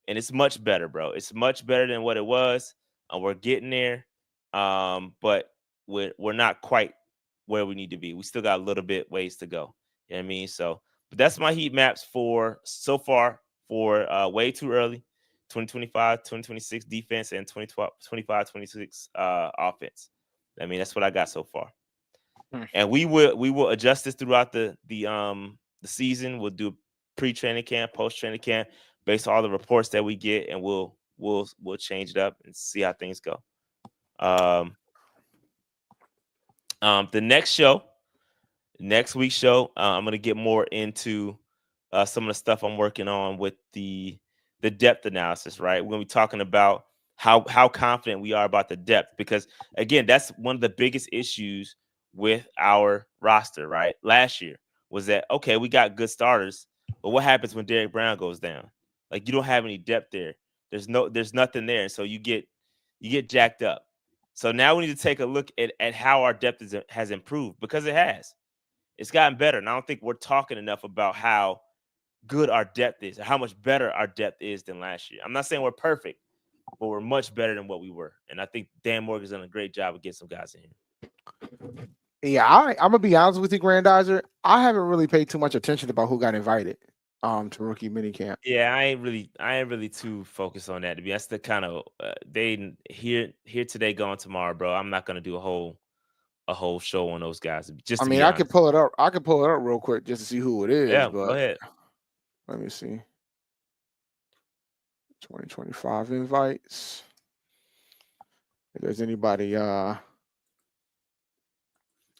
and it's much better, bro. It's much better than what it was. We're getting there. But we're not quite where we need to be. We still got a little bit ways to go. You know what I mean? So, but that's my heat maps for so far for way too early, 2025, 2026 defense and 2025, 26 offense. I mean, that's what I got so far. And we will adjust this throughout the season. We'll do pre-training camp, post-training camp, based on all the reports that we get, and we'll change it up and see how things go. The next week's show, I'm going to get more into some of the stuff I'm working on with the depth analysis, right? We're going to be talking about how confident we are about the depth, because again, that's one of the biggest issues with our roster, right? Last year was that, okay, we got good starters, but what happens when Derrick Brown goes down? Like, you don't have any depth there. There's nothing there. And so you get jacked up. So now we need to take a look at how our depth has improved, because it has. It's gotten better. And I don't think we're talking enough about how good our depth is, how much better our depth is than last year. I'm not saying we're perfect, but we're much better than what we were. And I think Dan Morgan's done a great job of getting some guys in here. Yeah, I'm gonna be honest with you, Grandizer. I haven't really paid too much attention about who got invited to rookie minicamp. Yeah, I ain't really too focused on that. To be, that's the kind of they here today, gone tomorrow, bro. I'm not gonna do a whole show on those guys. Just, I mean, I could pull it up. I could pull it up real quick just to see who it is. Yeah, but go ahead. Let me see. 2025 invites. If there's anybody,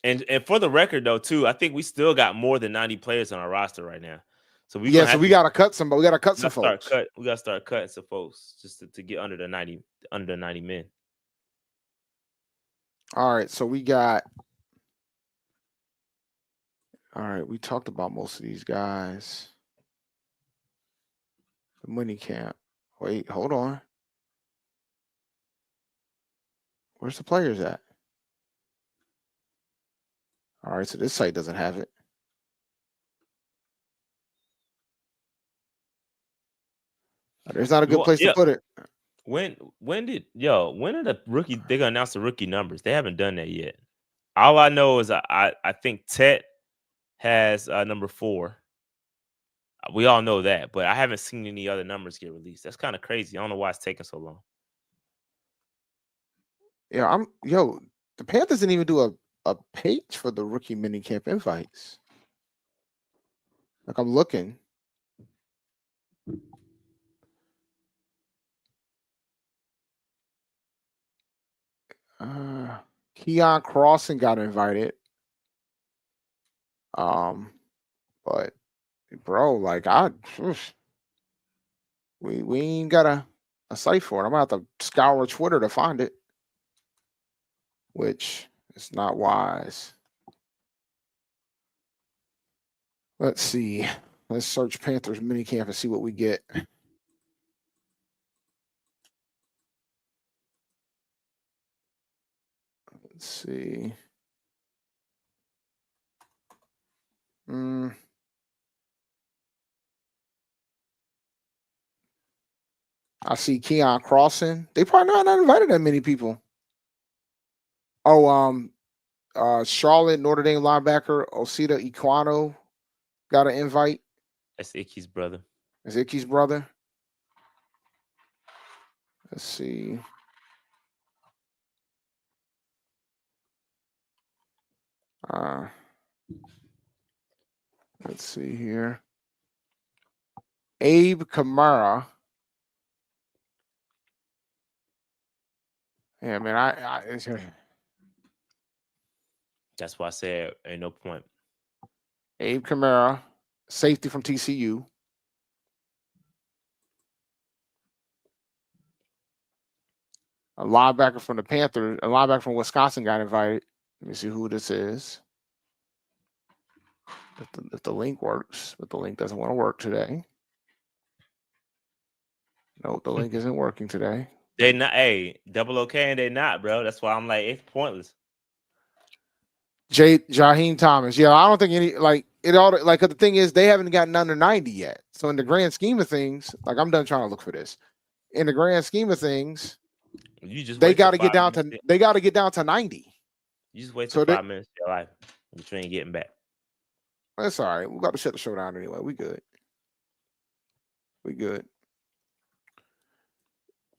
and for the record though, too, I think we still got more than 90 players on our roster right now. So we gotta cut some, but we gotta cut some folks. We gotta start cutting some folks just to get under the 90 men. All right, so we got. All right, we talked about most of these guys. The money camp. Wait, hold on. Where's the players at? All right, so this site doesn't have it. There's not a good place to put it. When are the rookie? They're gonna announce the rookie numbers. They haven't done that yet. All I know is I think Tet has number 4. We all know that, but I haven't seen any other numbers get released. That's kind of crazy. I don't know why it's taking so long. Yeah, the Panthers didn't even do a page for the rookie minicamp invites. Like, I'm looking. Keon Crossan got invited. But bro, like, we ain't got a site for it. I'm gonna have to scour Twitter to find it, which is not wise. Let's see. Let's search Panthers minicamp and see what we get. Let's see. I see Keon Crossan. They probably not invited that many people. Oh, Charlotte Notre Dame linebacker Osita Equano got an invite. That's Icky's brother. Let's see. Let's see here. Abe Kamara. Yeah, man, that's why I said ain't no point. Abe Kamara, safety from TCU. A linebacker from the Panthers, a linebacker from Wisconsin got invited. Let me see who this is. If the link works, but the link doesn't want to work today. No, the link isn't working today. They not, double OK, and they not, bro. That's why I'm like, it's pointless. Jaheim Thomas. Yeah, I don't think the thing is they haven't gotten under 90 yet. So in the grand scheme of things, like, I'm done trying to look for this. In the grand scheme of things, they got to get down to 90. You just wait till 5 minutes of your life. You ain't getting back. That's all right. We got to shut the show down anyway. We good.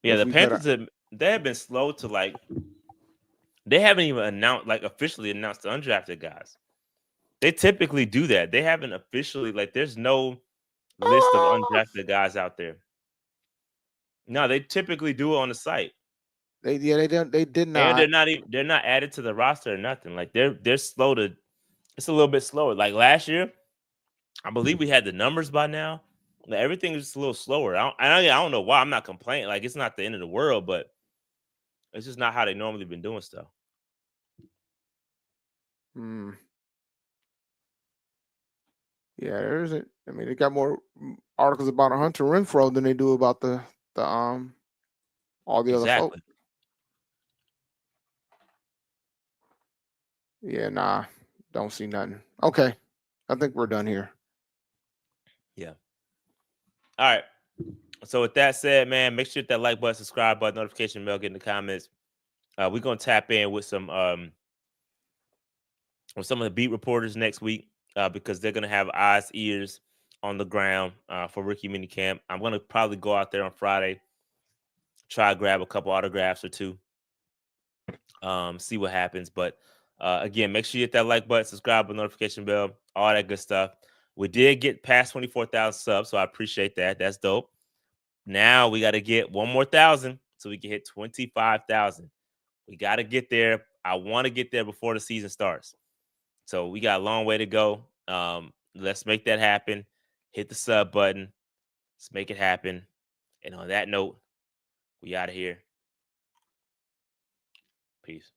Yeah, the Panthers they have been slow to they haven't even officially announced the undrafted guys. They typically do that. They haven't officially, there's no list of undrafted guys out there. No, they typically do it on the site. They did not. And they're not added to the roster or nothing. Like, they're slow to. It's a little bit slower. Like last year, I believe we had the numbers by now. Everything is just a little slower. I don't know why. I'm not complaining. Like, it's not the end of the world, but it's just not how they normally been doing stuff. Yeah, there isn't. I mean, they got more articles about Hunter Renfrow than they do about the all the other folks. Yeah, nah, don't see nothing. Okay, I think we're done here. Yeah. All right. So with that said, man, make sure that like button, subscribe button, notification bell, get in the comments. We're gonna tap in with some of the beat reporters next week because they're gonna have eyes, ears on the ground for rookie minicamp. I'm gonna probably go out there on Friday, try to grab a couple autographs or two, see what happens. But again, make sure you hit that like button, subscribe button, notification bell, all that good stuff. We did get past 24,000 subs, so I appreciate that. That's dope. Now we got to get one more 1,000 so we can hit 25,000. We got to get there. I want to get there before the season starts. So we got a long way to go. Let's make that happen. Hit the sub button. Let's make it happen. And on that note, we out of here. Peace.